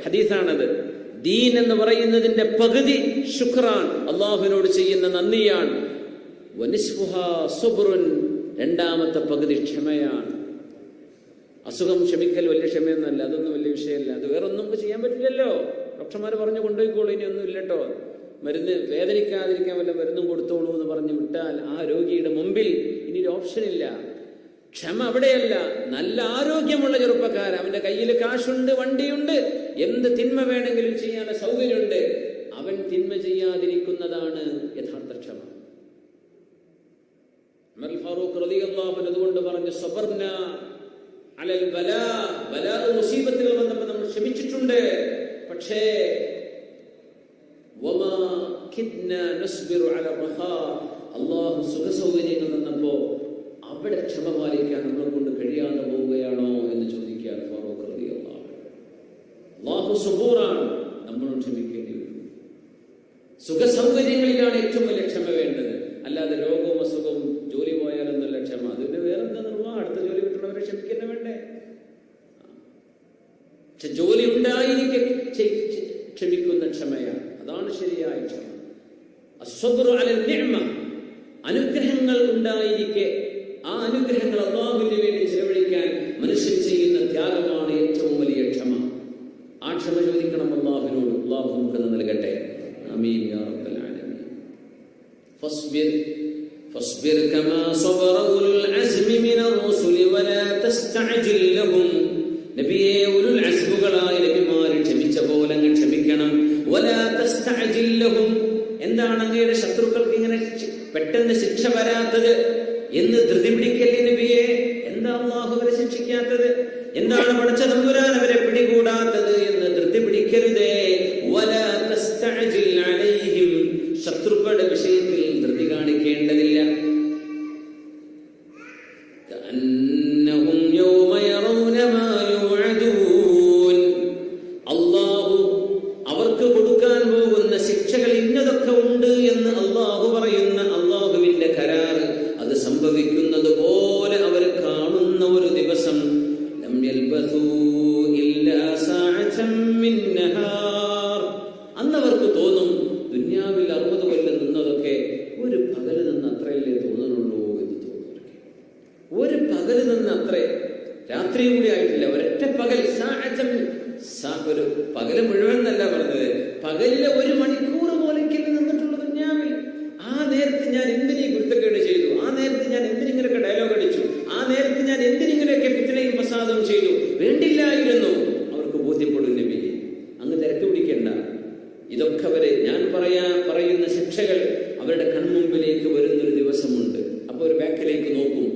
ഹദീസാണത്. ദീൻ എന്ന് പറയുന്നതിന്റെ പകുതി ശുക്റാൻ, അള്ളാഹുവിനോട് ചെയ്യുന്ന നന്ദിയാണ്. വനിസ്ഫുഹാ സുബ്റുൻ, രണ്ടാമത്തെ പകുതി ക്ഷമയാണ്. അസുഖം ക്ഷമിക്കൽ വലിയ ക്ഷമയൊന്നുമല്ല, അതൊന്നും വലിയ വിഷയമല്ല. അത് വേറൊന്നും ചെയ്യാൻ പറ്റില്ലല്ലോ. ഡോക്ടർമാർ പറഞ്ഞു കൊണ്ടുപോയിക്കോളൂ, ഇനി ഒന്നും ഇല്ലട്ടോ, മരുന്ന് വേദനിക്കാതിരിക്കാൻ വല്ല മരുന്നും കൊടുത്തോളൂ എന്ന് പറഞ്ഞ് വിട്ടാൽ ആ രോഗിയുടെ മുമ്പിൽ ഇനി ഒരു ഓപ്ഷനില്ല. ക്ഷമ അവിടെയല്ല. നല്ല ആരോഗ്യമുള്ള ചെറുപ്പക്കാരൻ, അവന്റെ കയ്യിൽ കാശുണ്ട്, വണ്ടിയുണ്ട്, എന്ത് തിന്മ വേണമെങ്കിലും ചെയ്യാനുള്ള സൗകര്യമുണ്ട്, അവൻ തിന്മ ചെയ്യാതിരിക്കുന്നതാണ് യഥാർത്ഥ ക്ഷമ. ഉമർ ഫാറൂഖ് റളിയല്ലാഹു അൻഹു അതുകൊണ്ട് പറഞ്ഞു, സബർന അലൽ ബലാ, ബലാ മുസീബത്തുകൾ വന്നപ്പോൾ നമ്മൾ ക്ഷമിച്ചിട്ടുണ്ട്. പക്ഷേ വമാ കിദ്നാ നസ്ബിറു അല റഹാ, അല്ലാഹു സുഖസൗകര്യങ്ങൾ വന്നപ്പോ അവിടെ ക്ഷമ പാലിക്കാൻ നമ്മളെ കൊണ്ട് കഴിയാതെ പോവുകയാണോ എന്ന് ചോദിക്കുകയാണ് ഫാറൂഖ് റളിയല്ലാഹു അൻഹു. അല്ലാഹു സുബൂറാണ്, നമ്മൾ ക്ഷമിക്കേണ്ടി വരും. സുഖസൗകര്യങ്ങളിലാണ് ഏറ്റവും വലിയ ക്ഷമ വേണ്ടത്, അല്ലാതെ രോഗവും അസുഖവും ജോലി പോയാലൊന്നല്ല ക്ഷമ. അതിന്റെ വേറെന്താ നിർവാഹം? അടുത്ത ജോലി കിട്ടണവരെ ക്ഷമിക്കുന്ന വേണ്ടേ? പക്ഷെ ജോലി ഉണ്ടായിരിക്കെ ക്ഷമിക്കുന്ന ക്ഷമയാണ്, അതാണ് ശരിയായ ക്ഷമ. അസ്സബ്റു അലൽ നിഅമ, അനുഗ്രഹങ്ങൾ ഉണ്ടായിരിക്കെ ആ അനുഗ്രഹങ്ങൾ അല്ലാഹുവിന് വേണ്ടി ചെലവഴിക്കാൻ മനുഷ്യൻ ചെയ്യുന്ന ത്യാഗമാണ് ഏറ്റവും വലിയ ക്ഷമ. ആ ക്ഷമ ചോദിക്കണം അല്ലാഹുവിനോട്. അല്ലാഹു നമുക്ക് നൽകട്ടെ. ആമീൻ യാ റബ്ബൽ ആലമീൻ. ഫസ്ബിർ കമാ സബറ ഉലുൽ അസ്മി മിനർ റസൂലി വലാ തസ്തഅജിൽ ലഹും. നബിയേ, ഉലുൽ അസ്മുകളായ നബിമാർ ക്ഷമിച്ച പോലെ അങ്ങ് ക്ഷമിക്കണം. വലാ തസ്തഅജിൽ ലഹും, എന്താണ് അങ്ങയുടെ ശത്രുക്കൾക്ക് ഇങ്ങനെ പെട്ടെന്ന് ശിക്ഷ വരാത്തത് എന്ന് ധൃതി പിടിക്കല്ലേ നബിയെ? എന്താ അല്ലാഹു അവരെ ശിക്ഷിക്കാത്തത്? എന്താണ് പടച്ച തമ്പുരാൻ അവരെ പിടികൂടാത്തത് എന്ന് ധൃതി പിടിക്കരുതേ. വലാ തസ്തഅജിൽ അലൈഹിം, ശത്രുക്കളുടെ വിഷയത്തിൽ ധൃതി കാണിക്കേണ്ടതില്ല. കഅന്നഹും യൗമ യറൗന മാ യുഅദൂൻ, അല്ലാഹു അവർക്ക് കൊടുക്കാൻ പോകുന്ന ശിക്ഷകൾ ഇന്നതൊക്കെ ഉണ്ട് എന്ന് അല്ലാഹു പറയുന്ന അല്ലാഹുവിന്റെ കരാറ് അത് സംഭവിക്കുന്നത് പോലെ അവർ കാണുന്ന ഒരു ദിവസം. ലം യൽബസൂ ഇല്ലാ സഅതൻ മിൻ നഹാർ, അന്നവർക്ക് തോന്നും ദുനിയാവിൽ 60 കൊല്ലം നിന്നതൊക്കെ ഒരു പകല് നിന്ന് അത്രയല്ലേ തോന്നുന്നുള്ളൂ എന്ന് തോന്നുന്നു. ഒരു പകല് നിന്ന് അത്രേ, രാത്രിയും കൂടി ആയിട്ടില്ല, ഒരൊറ്റ പകൽ. ഒരു പകല് മുഴുവൻ എന്നല്ല പറഞ്ഞത്, പകലിലെ 1 മണിക്കൂർ പോലെയൊക്കെ നിന്നിട്ടുള്ളൂ ദുനിയാവിൽ. ആ നേരത്ത് ഞാൻ എന്തിനീ കുരുത്തക്കേട് ചെയ്തു, ആ നേരത്ത് ഞാൻ എന്തിനിങ്ങനെയൊക്കെ ഡയലോഗ് അടിച്ചു, ആ നേരത്ത് ഞാൻ എന്തിനിങ്ങനെയൊക്കെ ഫിത്നയും ഫസാദും ചെയ്തു, വേണ്ടില്ലായിരുന്നു. അവർക്ക് ബോധ്യപ്പെടും നബിയെ, അങ്ങ് തിരക്ക് പിടിക്കേണ്ട. ഇതൊക്കെ അവരെ ഞാൻ പറയുന്ന ശിക്ഷകൾ അവരുടെ കൺമുമ്പിലേക്ക് വരുന്നൊരു ദിവസമുണ്ട്. അപ്പൊ ഒരു ബാക്കിലേക്ക് നോക്കും,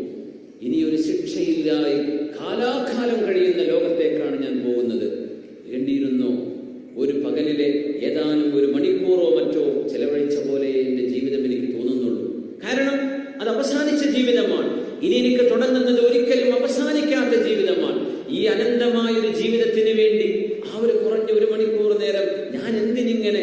ഇനിയൊരു ശിക്ഷയില്ലായി കാലാകാലം കഴിയുന്ന ലോകത്തേക്കാണ് ഞാൻ പോകുന്നത്. വേണ്ടിയിരുന്നോ? ഒരു പകലിലെ ഏതാനും 1 മണിക്കൂറോ മറ്റോ ചെലവഴിച്ച പോലെ എന്റെ ജീവിതം എനിക്ക് തോന്നുന്നുള്ളൂ. കാരണം അത് അവസാനിച്ച ജീവിതമാണ്. ഇനി എനിക്ക് തുടങ്ങുന്നത് ഒരിക്കലും അവസാനിക്കാത്ത ജീവിതമാണ്. ഈ അനന്തമായൊരു ജീവിതത്തിന് വേണ്ടി ആ ഒരു കുറഞ്ഞ 1 മണിക്കൂർ നേരം ഞാൻ എന്തിനിങ്ങനെ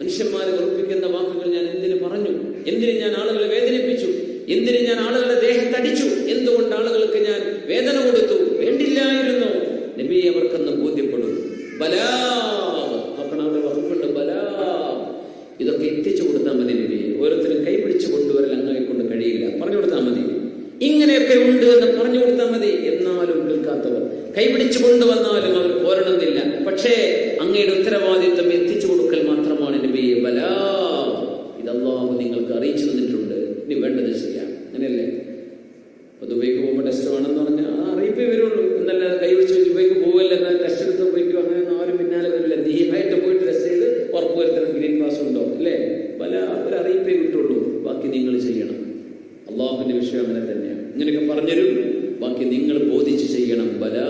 മനുഷ്യന്മാരെ വെറുപ്പിക്കുന്ന വാക്കുകൾ ഞാൻ എന്തിനു പറഞ്ഞു? എന്തിന് ഞാൻ ആളുകളെ വേദനിപ്പിച്ചു? എന്തിന് ഞാൻ ആളുകളുടെ ദേഹത്തടിച്ചു? എന്തുകൊണ്ട് ആളുകൾക്ക് ഞാൻ വേദന കൊടുത്തു? വേണ്ടില്ലായിരുന്നു. നബി അവർക്കൊന്ന് ബോധ്യപ്പെടും. ബലാ, നോക്കണവരുടെ വകുപ്പുണ്ട്, ബലാ. ഇതൊക്കെ എത്തിച്ചു കൊടുത്താൽ മതി നബിയെ. ഓരോരുത്തരും കൈപിടിച്ചു കൊണ്ടുവരൽ അങ്ങനെ കൊണ്ട് കഴിയില്ല, പറഞ്ഞു കൊടുത്താൽ മതി. ഇങ്ങനെയൊക്കെ ഉണ്ട് എന്ന് പറഞ്ഞു കൊടുത്താൽ മതി. എന്നാലും കേൾക്കാത്തവർ കൈപിടിച്ചു കൊണ്ടുവന്നാലും അവർ പോരണമെന്നില്ല. പക്ഷേ അങ്ങയുടെ ഉത്തരവാദിത്വം എത്തിച്ചു കൊടുക്കൽ മാത്രമാണ് നബിയെ. ബലാ, ഇത് അല്ലാഹു നിങ്ങൾക്ക് അറിയിച്ചു തന്നിട്ടുണ്ട്, ഇനി വേണ്ടത് ചെയ്യാം. അങ്ങനെയല്ലേ? അപ്പൊ ദുബൈക്ക് പോകുമ്പോൾ ടെസ്റ്റ് വേണമെന്ന് പറഞ്ഞാൽ ആ അറിയിപ്പേ വരുള്ളൂ എന്നല്ലാതെ കൈപിടിച്ച് ദുബൈക്ക് പോവല്ല, എന്നാൽ ടെസ്റ്റ് എടുത്ത് പോയിക്കോ, അങ്ങനെയൊന്നും ആരും പിന്നാലെ വരില്ല. നീയായിട്ട് പോയിട്ട് ടെസ്റ്റ് ചെയ്ത് ഉറപ്പുവരുത്തണം ഗ്രീൻ പാസ് ഉണ്ടോ, അല്ലേ? പല ഒരു അറിയിപ്പേ കിട്ടുള്ളൂ, ബാക്കി നിങ്ങൾ ചെയ്യണം. അള്ളാഹുവിന്റെ വിഷയം അങ്ങനെ തന്നെയാണ്. ഇങ്ങനെയൊക്കെ പറഞ്ഞരും, ബാക്കി നിങ്ങൾ ബോധിച്ച് ചെയ്യണം. ബലാ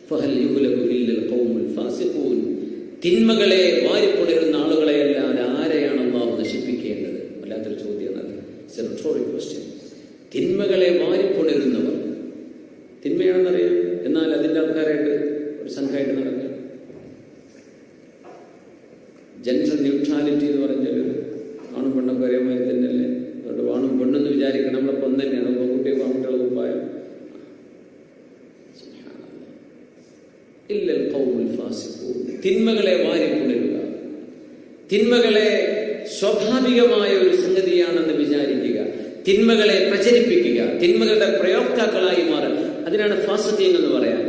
ഫഹൽ യുഹ്ലകു ഇല്ലൽ ഖൗമുൽ ഫാസിഖൂൻ, തിന്മകളെ വാരിക്കൊണ്ടിരുന്ന ആളുകളെ അല്ലാതെ ആരെയാണ് അള്ളാഹു നശിപ്പിക്കേണ്ടത്? വല്ലാത്തൊരു ചോദ്യമാണ്. ക്വസ്റ്റ്യൻ. തിന്മകളെ വാരിക്കൊണ്ടിരുന്നവർ തിന്മയാണെന്നറിയാം, എന്നാൽ അതിൻ്റെ ആൾക്കാരായിട്ട് ഒരു സംഘമായിട്ട് നടക്കുക. ജെൻഡർ ന്യൂട്രാലിറ്റി എന്ന് പറഞ്ഞാൽ ആണും പെണ്ണൊക്കെ ഒരേമാതിരി തന്നെയല്ലേ? അതുകൊണ്ട് ആണും പെണ്ണെന്ന് വിചാരിക്കണം നമ്മളൊപ്പം തന്നെയാണ്. പെൺകുട്ടികൾ ആൺകുട്ടികളെ കുപ്പായം ഇല്ലൽ ഖൗമുൽ ഫാസിഖൂൻ. തിന്മകളെ വാരിപ്പുണരുക, തിന്മകളെ സ്വാഭാവികമായ ഒരു സംഗതിയാണെന്ന് വിചാരിക്കുക, തിന്മകളെ പ്രചരിപ്പിക്കുക, തിന്മകളുടെ പ്രയോക്താക്കളായി മാറുക. അതിനാണ് ഫാസിഖീൻ എന്ന് പറയാം.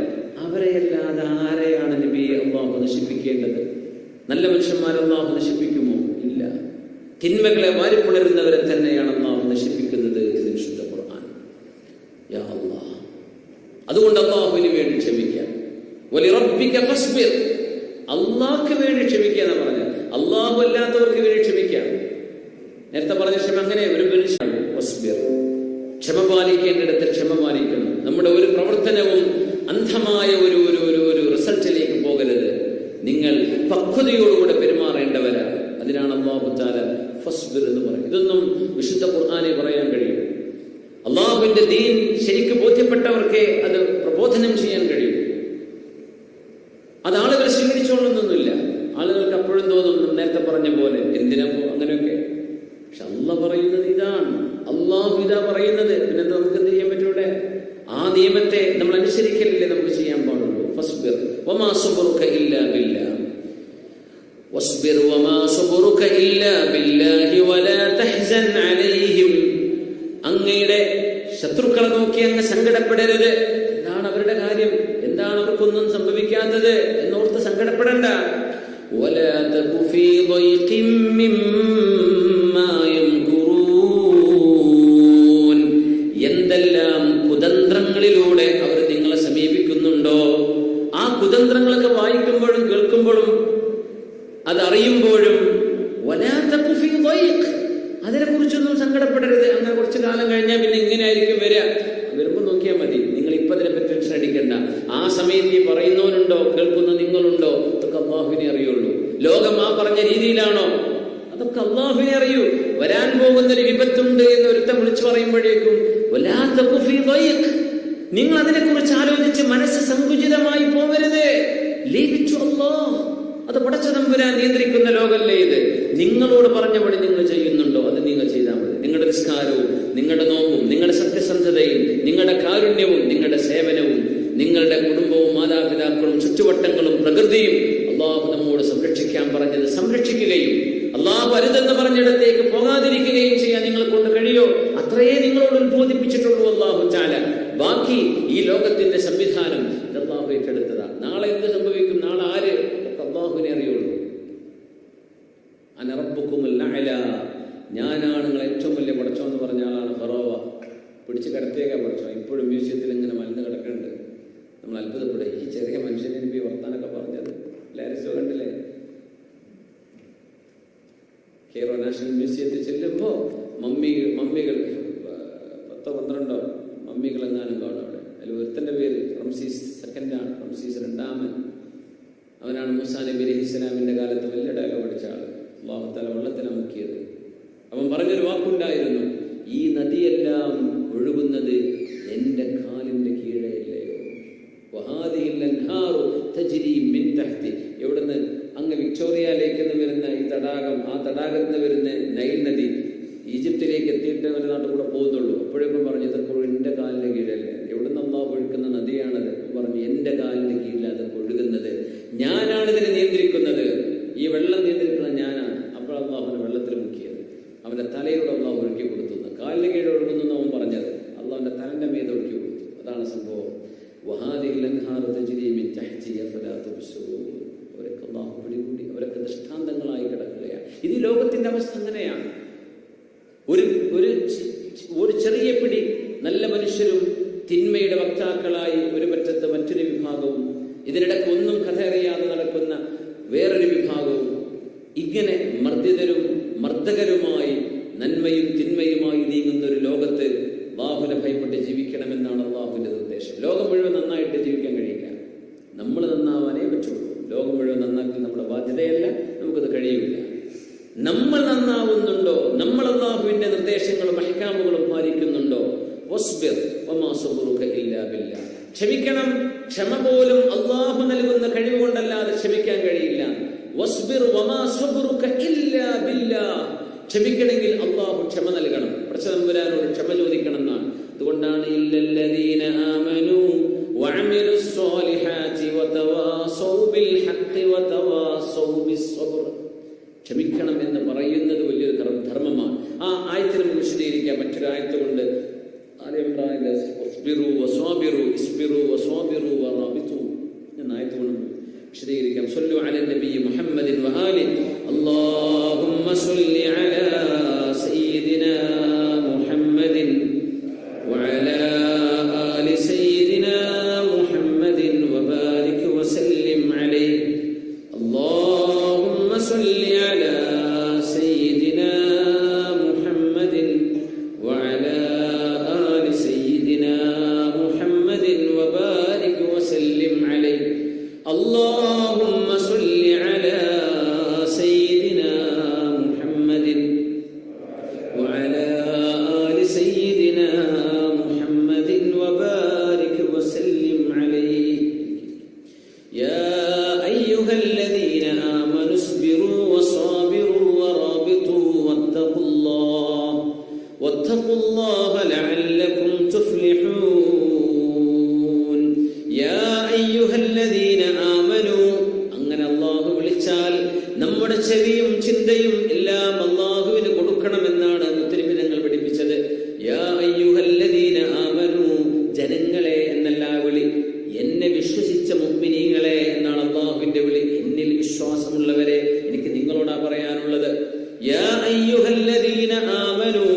അവരെയല്ലാതെ ആരെയാണ് നബിയെ അല്ലാഹു നശിപ്പിക്കേണ്ടത്? നല്ല മനുഷ്യന്മാരെ അല്ലാഹു നശിപ്പിക്കുമോ? ഇല്ല. തിന്മകളെ വാരിപ്പുണരുന്നവരെ തന്നെയാണ് അല്ലാഹു നശിപ്പിക്കുന്നത് എന്ന് വിശുദ്ധ ഖുർആൻ. യാ അല്ലാഹ്, അതുകൊണ്ട് അല്ലാഹുവിന് വേണ്ടി ക്ഷമിക്കാൻ. വലിറബ്ബിക ഫസ്ബിർ, അല്ലാഹുവിന് വേണ്ടി ക്ഷമിക്കുക എന്ന് പറഞ്ഞാൽ അല്ലാഹു അല്ലാത്തവർക്ക് വേണ്ടി ക്ഷമിക്കാം. നേരത്തെ പറഞ്ഞ ക്ഷമ അങ്ങനെ ഒരു മനുഷ്യൻ ക്ഷമ പാലിക്കേണ്ടിടത്ത് ക്ഷമ പാലിക്കണം. നമ്മുടെ ഒരു പ്രവർത്തനവും അന്ധമായ ഒരു റിസൾട്ടിലേക്ക് പോകരുത്. നിങ്ങൾ പക്വതയോടുകൂടെ പെരുമാറേണ്ടവരാണ്. അതിനാണ് അല്ലാഹു തആല ഫസ്ബിർ എന്ന് പറയുന്നത്. ഇതൊന്നും വിശുദ്ധ ഖുർആനിൽ പറയാൻ കഴിയും. അല്ലാഹുവിന്റെ ദീൻ ശരിക്ക് ബോധ്യപ്പെട്ടവർക്ക് അത് പ്രബോധനം ചെയ്യാൻ കഴിയും. അത് ആളുകൾ സ്വീകരിച്ചോളണമെന്നൊന്നുമില്ല. ആളുകൾക്ക് അപ്പോഴും തോന്നും നേരത്തെ പറഞ്ഞ പോലെ എന്തിനപ്പോ അങ്ങനെയൊക്കെ. പക്ഷെ അല്ലാഹ് പറയുന്നത് ഇതാണ്, അല്ലാഹു ഇതാ പറയുന്നത്. പിന്നെ നമുക്ക് എന്ത് ചെയ്യാൻ പറ്റൂടെ? ആ നിയമത്തെ നമ്മൾ അനുസരിക്കലല്ലേ നമുക്ക് ചെയ്യാൻ പാടുള്ളൂ. ഫസ്ബിർ വമാ സബ്റുക ഇല്ലാ ബില്ലാഹ് വസ്ബിർ വമാ സബ്റുക ഇല്ലാ ബില്ലാഹി വലാ തഹ്സൻ അലൈഹിം. അങ്ങയുടെ ശത്രുക്കളെ നോക്കി അങ്ങ് സങ്കടപ്പെടരുത്. എന്താണ് അവരുടെ കാര്യം? എന്താണ് അവർക്കൊന്നും സംഭവിക്കാത്തത് എന്നോർത്ത് സങ്കടപ്പെടണ്ട. വലാ തകു ഫീ ളൈഖിൻ മിമ്മാ യംകുറൂൻ. എന്തെല്ലാം കുതന്ത്രങ്ങളിലൂടെ അവർ നിങ്ങളെ സമീപിക്കുന്നുണ്ടോ, ആ കുതന്ത്രങ്ങളൊക്കെ വായിക്കുമ്പോഴും കേൾക്കുമ്പോഴും അതറിയുമ്പോഴും വലാ തകു ഫീ ളൈഖ്, അതിനെ കുറിച്ചൊന്നും സങ്കടപ്പെടരുത്. അങ്ങനെ കുറച്ചു കാലം കഴിഞ്ഞാൽ പിന്നെ ഇങ്ങനെ ആയിരിക്കും വരിക. വരുമ്പോൾ നോക്കിയാൽ മതി. നിങ്ങൾ ഇപ്പൊ അതിനെപ്പറ്റി ടെൻഷൻ അടിക്കണ്ട. ആ സമയത്ത് ഈ പറയുന്നവനുണ്ടോ, കേൾക്കുന്ന നിങ്ങളുണ്ടോ, അതൊക്കെ അല്ലാഹുവിനെ അറിയുള്ളൂ. ലോകം ആ പറഞ്ഞ രീതിയിലാണോ, അതൊക്കെ അല്ലാഹുവിനെ അറിയൂ. വരാൻ പോകുന്നൊരു വിപത്തുണ്ട് എന്ന് ഒരുത്തം വിളിച്ചു പറയുമ്പോഴേക്കും വലാ തകു ഫീ ളൈഖ്, നിങ്ങൾ അതിനെ കുറിച്ച് ആലോചിച്ച് മനസ്സ് സങ്കുചിതമായി പോകരുത്. ലീവ് ഇറ്റ് ടു അല്ലാഹ്. അത് പടച്ച തമ്പുരാൻ നിയന്ത്രിക്കുന്ന ലോകമല്ലേ ഇത്. നിങ്ങളോട് പറഞ്ഞപടി നിങ്ങൾ ചെയ്യുന്നുണ്ടോ, അത് നിങ്ങൾ ചെയ്താൽ മതി. നിങ്ങളുടെ നിസ്കാരവും നിങ്ങളുടെ നോമ്പും നിങ്ങളുടെ സത്യസന്ധതയും നിങ്ങളുടെ കാരുണ്യവും നിങ്ങളുടെ സേവനവും നിങ്ങളുടെ കുടുംബവും മാതാപിതാക്കളും ചുറ്റുവട്ടങ്ങളും പ്രകൃതിയും അല്ലാഹു നമ്മോട് സംരക്ഷിക്കാൻ പറഞ്ഞത് സംരക്ഷിക്കുകയും അല്ലാഹു അരുതെന്ന് പറഞ്ഞിടത്തേക്ക് പോകാതിരിക്കുകയും ചെയ്യാൻ നിങ്ങളെ കൊണ്ട് കഴിയോ? അത്രയേ നിങ്ങളോട് ഉത്ബോധിപ്പിച്ചിട്ടുള്ളൂ അല്ലാഹു തആല. ബാക്കി ഈ ലോകത്തിന്റെ സംവിധാനം അല്ലാഹു ഏറ്റെടുത്തതാണ്. നാളെ എന്ത് സംഭവിക്കും, നാളെ ആര്, അല്ലാഹുവിനെ അറിയുള്ളൂ. അന റബ്ബുക്കുമുൽ അഅ്ല, ഞാനാണ് നിങ്ങൾ ഏറ്റവും വലിയ പടച്ചോൻ എന്ന് പറഞ്ഞ ആളാണ് ഫറോവ. പിടിച്ച് കിടത്തിയേക്കാ പടച്ചോൻ. ഇപ്പോഴും മ്യൂസിയത്തിൽ ഇങ്ങനെ മലന്ന് കിടക്കുന്നുണ്ട്. നമ്മൾ അത്ഭുതപ്പെടുക, ഈ ചെറിയ മനുഷ്യനെ എനിക്ക് വർത്താനൊക്കെ പറഞ്ഞത് ലാരിസോ കണ്ടില്ലേ? കെയ്റോ നാഷണൽ മ്യൂസിയത്തിൽ ചെല്ലുമ്പോൾ മമ്മികൾ 10-12 മമ്മികൾ എങ്ങാനും കാണും അവിടെ. അതിൽ ഒരുത്തൻ്റെ പേര് റംസീസ് സെക്കൻഡാണ്, റംസീസ് രണ്ടാമൻ. അവനാണ് മൂസാ നബി അലൈഹിസ്സലാമിന്റെ കാലത്ത് വലിയ ഡയലോഗ് പഠിച്ച ആള്. അല്ലാഹു തആല വെള്ളത്തിനെ മുക്കിയത്. അവൻ പറഞ്ഞൊരു വാക്കുണ്ടായിരുന്നു, ഈ നദിയെല്ലാം ഒഴുകുന്നത് എന്റെ കാലിന്റെ കീഴെയല്ലയോ. വഹാദിഹിൽ അൻഹാറു തജ്രി മിൻ തഹ്തി. എവിടുന്ന്? അങ്ങ് വിക്ടോറിയ ലേക്ക് നിന്ന് വരുന്ന ഈ തടാകം, ആ തടാകത്തിൽ നിന്ന് വരുന്ന നൈൽ നദി ഈജിപ്തിലേക്ക് എത്തിയിട്ട് ഒരു നാട്ടിൽ കൂടെ പോകുന്നുള്ളൂ. അപ്പോഴേക്കും പറഞ്ഞു ഇതൊക്കെ എന്റെ കാലിന്റെ കീഴല്ലേ. എവിടുന്ന് അല്ലാഹു ഒഴുക്കുന്ന നദിയാണത്? പറഞ്ഞു എന്റെ കാലിന്റെ കീഴിൽ അതൊക്കെ ഒഴുകുന്നത്, ഞാനാണ് ഇതിനെ നിയന്ത്രിക്കുന്നത്. ഈ വെള്ളം നിയന്ത്രിക്കുന്നത് ഞാനാണ്. അപ്പോൾ അല്ലാഹുവിനെ വെള്ളത്തിൽ മുക്കിയത്. അവന്റെ തലയിലൂടെ അല്ലാഹു ഒഴുക്കി കൊടുത്തു. കാലിന്റെ കീഴിൽ ഒഴുകുന്നു അവൻ പറഞ്ഞത്, അല്ലാഹുവിന്റെ തലന്റെ മീതെ ഒഴുക്കി കൊടുത്തു. അതാണ് സംഭവം. വഹാദിഹിൽ അൻഹാറു തജ്രി മിൻ തഹ്തി അഫലാ തുബ്സിറൂൻ. അവരൊക്കെ അല്ലാഹു പിടികൂടി, അവരൊക്കെ ദൃഷ്ടാന്തങ്ങളായി കിടക്കുകയാണ്. ഇത് ലോകത്തിന്റെ അവസ്ഥ അങ്ങനെയാണ്. ഒരു ചെറിയ പിടി നല്ല മനുഷ്യരും തിന്മയുടെ വക്താക്കളായി ഒരു പറ്റത്ത് മറ്റൊരു വിഭാഗവും, ഇതിനിടയ്ക്ക് ഒന്നും കഥ അറിയാതെ നടക്കുന്ന വേറൊരു വിഭാഗവും, ഇങ്ങനെ മർദ്ദിതരും മർദ്ദകരുമായി നന്മയും തിന്മയുമായി നീങ്ങുന്ന ഒരു ലോകത്ത് അല്ലാഹുവിനെ ഭയപ്പെട്ട് ജീവിക്കണമെന്നാണ് അല്ലാഹുവിന്റെ നിർദ്ദേശം. ലോകം മുഴുവൻ നന്നായിട്ട് ജീവിക്കാൻ കഴിയില്ല, നമ്മൾ നന്നാവാനേ പറ്റുള്ളൂ. ലോകം മുഴുവൻ നന്നാക്കി നമ്മുടെ ബാധ്യതയല്ല, നമുക്കത് കഴിയില്ല. നമ്മൾ നന്നാവുന്നുണ്ടോ, നമ്മൾ അല്ലാഹുവിന്റെ നിർദ്ദേശങ്ങളും അഹ്കാമുകളും പാലിക്കുന്നുണ്ടോ? വസ്ബിർ വമാ സബ്റുക ഇല്ലാ ബില്ലാഹ്. ക്ഷമിക്കണം. ക്ഷമ പോലും അല്ലാഹു നൽകുന്ന കഴിവ് കൊണ്ടല്ലാതെ ക്ഷമിക്കാൻ കഴിയില്ല. വസ്ബിർ വമാ സബ്റുക ഇല്ലാ ബില്ലാഹ്. ക്ഷമിക്കണമെങ്കിൽ അല്ലാഹു ക്ഷമ നൽകണം. പടച്ചതമ്പുരാനോട് ക്ഷമ ചോദിക്കണം എന്നാണ്. അതുകൊണ്ടാണ് ഇല്ലല്ലദീന ആമനൂ വഅമിലുസ് സ്വാലിഹാതി വതവാ തവാസൗ ബിൽ ഹഖ് വതവാസൗ ബിസ്സബ്ർ. ക്ഷമിക്കണം എന്ന് പറയുന്നത് വലിയൊരു ധർമ്മമാണ്. ആ ആയത്തിനെ നമുക്ക് വിശദീകരിക്കാം മറ്റൊരു ആയത്ത് കൊണ്ട്. എന്ന ആയത്ത് കൊണ്ട് വിശദീകരിക്കാം. സല്ലു അലൻ നബി മുഹമ്മദിൻ വആലിഹി. അല്ലാഹുമ്മ സല്ലി അലാ സയ്യിദിനാ മുഹമ്മദിൻ വഅലാ ആലി സയ്യിദിനാ മുഹമ്മദിൻ വബാരിക് വസല്ലിം അലൈഹി. അല്ലാഹുമ്മ സല്ലി അലാ സയ്യിദിനാ മുഹമ്മദിൻ വഅലാ ആലി സയ്യിദിനാ മുഹമ്മദിൻ വബാരിക് വസല്ലിം അലൈഹി. اللهم صل على سيدنا محمد وعلى آل سيدنا محمد وبارك وسلم عليه. يا أيها الذين آمنوا اصبروا وصابروا ورابطوا واتقوا الله لعلكم تفلحون. يا أيها الذين ആമനു. അങ്ങനെ അല്ലാഹു വിളിച്ചാൽ നമ്മുടെ ചെവിയും ചിന്തയും എല്ലാം അല്ലാഹുവിന് കൊടുക്കണമെന്നാണ് മുത്തനബി തങ്ങൾ പഠിപ്പിച്ചത്. യാ അയ്യുഹല്ലദീന ആമനു, ജനങ്ങളെ എന്നല്ല വിളി, എന്നെ വിശ്വസിച്ച മുഅ്മിനീങ്ങളെ എന്നാണ് അല്ലാഹുവിന്റെ വിളി. എന്നിൽ വിശ്വാസമുള്ളവരെ, എനിക്ക് നിങ്ങളോടാ പറയാനുള്ളത്. യാ അയ്യുഹല്ലദീന ആമനു,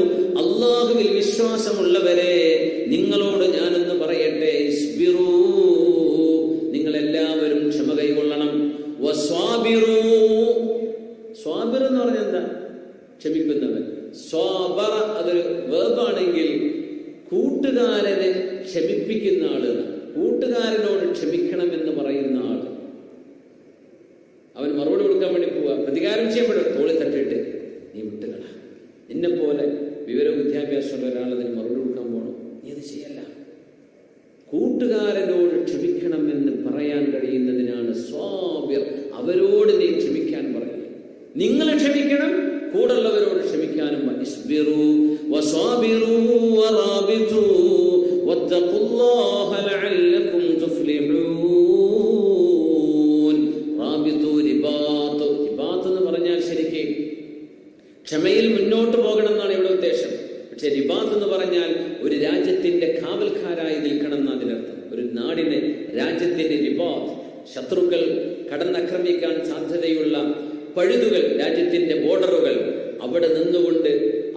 അല്ലാഹുവിൽ വിശ്വാസമുള്ളവരെ നിങ്ങളോട് ഞാനൊന്ന് പറയട്ടെ. ഇസ്ബിറൂ, നിങ്ങളെല്ലാവരും ക്ഷമ കൈകൊള്ളണം. വസ്വാബിറൂ, സ്വാബിർ എന്ന് പറഞ്ഞാൽ എന്താ? ക്ഷമിക്കുന്നവൻ. സ്വാബറ അതൊരു വേർബാണെങ്കിൽ കൂട്ടുകാരനെ ക്ഷമിപ്പിക്കുന്ന ആള്, കൂട്ടുകാരനോട് ക്ഷമിക്കണം എന്ന് പറയുന്ന ആള്. അവൻ മറുപടി കൊടുക്കാൻ വേണ്ടി പോവുക, പ്രതികാരം ചെയ്യപ്പെടും, തോളി തട്ടിട്ട് നീ വിട്ടുകള. എന്നെ പോലെ വിവര വിദ്യാഭ്യാസമുള്ള ഒരാൾ അതിന് മറുപടി കൊടുക്കാൻ പോകണം, നീ അത് ചെയ്യല്ല. കൂട്ടുകാരനോട് ക്ഷമിക്കണം എന്ന് പറയാൻ കഴിയുന്നതിനാണ് സ്വാബിർ. അവരോട് നീ ക്ഷമിക്കാൻ പറയുക, നിങ്ങൾ ക്ഷമിക്കണം, കൂടുള്ളവരോട് ക്ഷമിക്കാനും. ഇസ്ബിറൂ വസ്വാബിറൂ വറാബിതു വത്തഖുല്ലാഹ ലഅല്ലകും തുഫ്ലിഹൂൻ. റാബിതു റിബാത്ത്, റിബാത്ത് എന്ന് പറഞ്ഞാൽ ശരിക്കും ക്ഷമയിൽ മുന്നോട്ട് പോകണം എന്നാണ് ഇവിടെ ഉദ്ദേശം. പക്ഷെ റിബാത്ത് എന്ന് പറഞ്ഞാൽ ഒരു രാജ്യത്തിന്റെ കാവൽക്കാരായി നിൽക്കണം എന്ന് അതിനർത്ഥം. ഒരു നാടിന്, രാജ്യത്തിന്റെ റിബാത്ത്, ശത്രുക്കൾ കടന്നാക്രമിക്കാൻ സാധ്യതയുള്ള പഴുതുകൾ, രാജ്യത്തിന്റെ ബോർഡറുകൾ, അവിടെ നിന്നുകൊണ്ട്